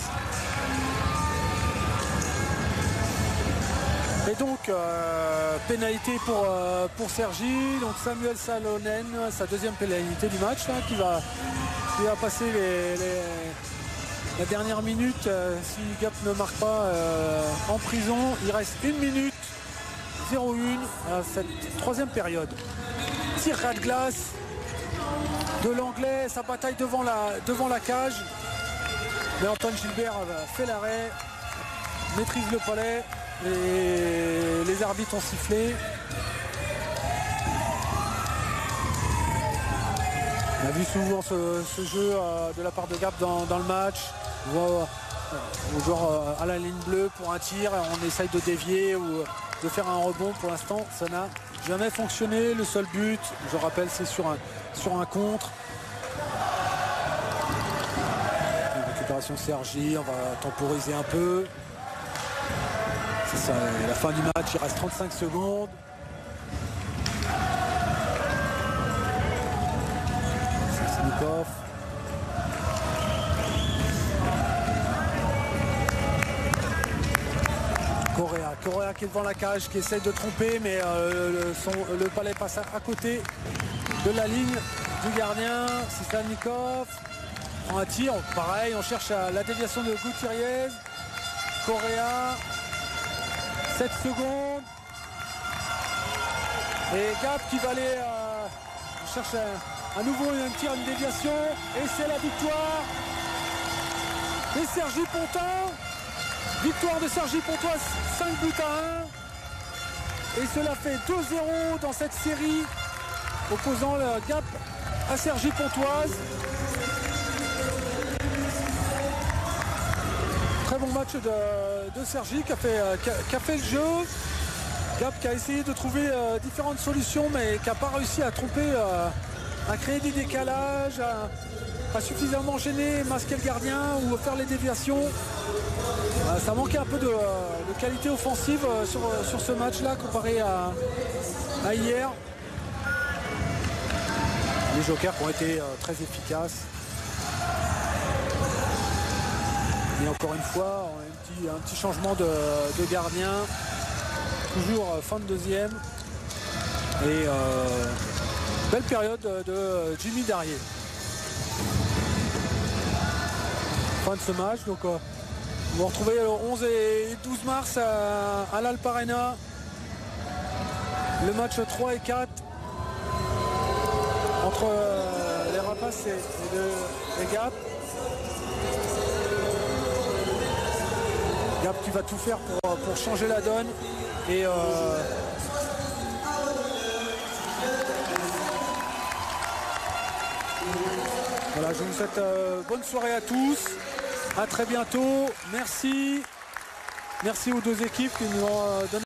Et donc pénalité pour Cergy, donc Samuel Salonen, sa deuxième pénalité du match là, qui va passer la dernière minute si Gap ne marque pas en prison. Il reste 1 minute 0-1 à cette troisième période. Tir ras de glace de l'anglais, sa bataille devant la cage, mais Antoine Gilbert fait l'arrêt, maîtrise le palais. Et les arbitres ont sifflé. On a vu souvent ce jeu de la part de Gap dans le match. On voit au joueur à la ligne bleue pour un tir, on essaye de dévier ou de faire un rebond. Pour l'instant, ça n'a jamais fonctionné. Le seul but, je rappelle, c'est sur un contre. Une récupération Cergy, on va temporiser un peu. C'est ça, la fin du match, il reste 35 secondes. Sasnikov. Correa qui est devant la cage, qui essaye de tromper, mais le Palais passe à côté de la ligne du gardien. Sasnikov prend un tir, pareil, on cherche la déviation de Gutierrez. Correa. 7 secondes. Et Gap qui va aller chercher à nouveau un tir, une déviation. Et c'est la victoire de Cergy Pontoise. Victoire de Cergy Pontoise, 5 buts à 1. Et cela fait 2-0 dans cette série, opposant le Gap à Cergy Pontoise. Très bon match de Cergy qui a fait le jeu. Gap qui a essayé de trouver différentes solutions, mais qui n'a pas réussi à tromper, à créer des décalages, à suffisamment gêner, masquer le gardien ou faire les déviations. Ça manquait un peu de qualité offensive sur ce match-là comparé à hier. Les jokers qui ont été très efficaces. Et encore une fois, un petit changement de gardien. Toujours fin de deuxième. Et belle période de Jimmy Darrier. Fin de ce match. Donc, on va retrouver le 11 et 12 mars à l'Alp Arena. Le match 3 et 4 entre les Rapaces et Gap. Gap qui va tout faire pour changer la donne. Et voilà, je vous souhaite bonne soirée à tous. À très bientôt. Merci. Merci aux deux équipes qui nous ont donné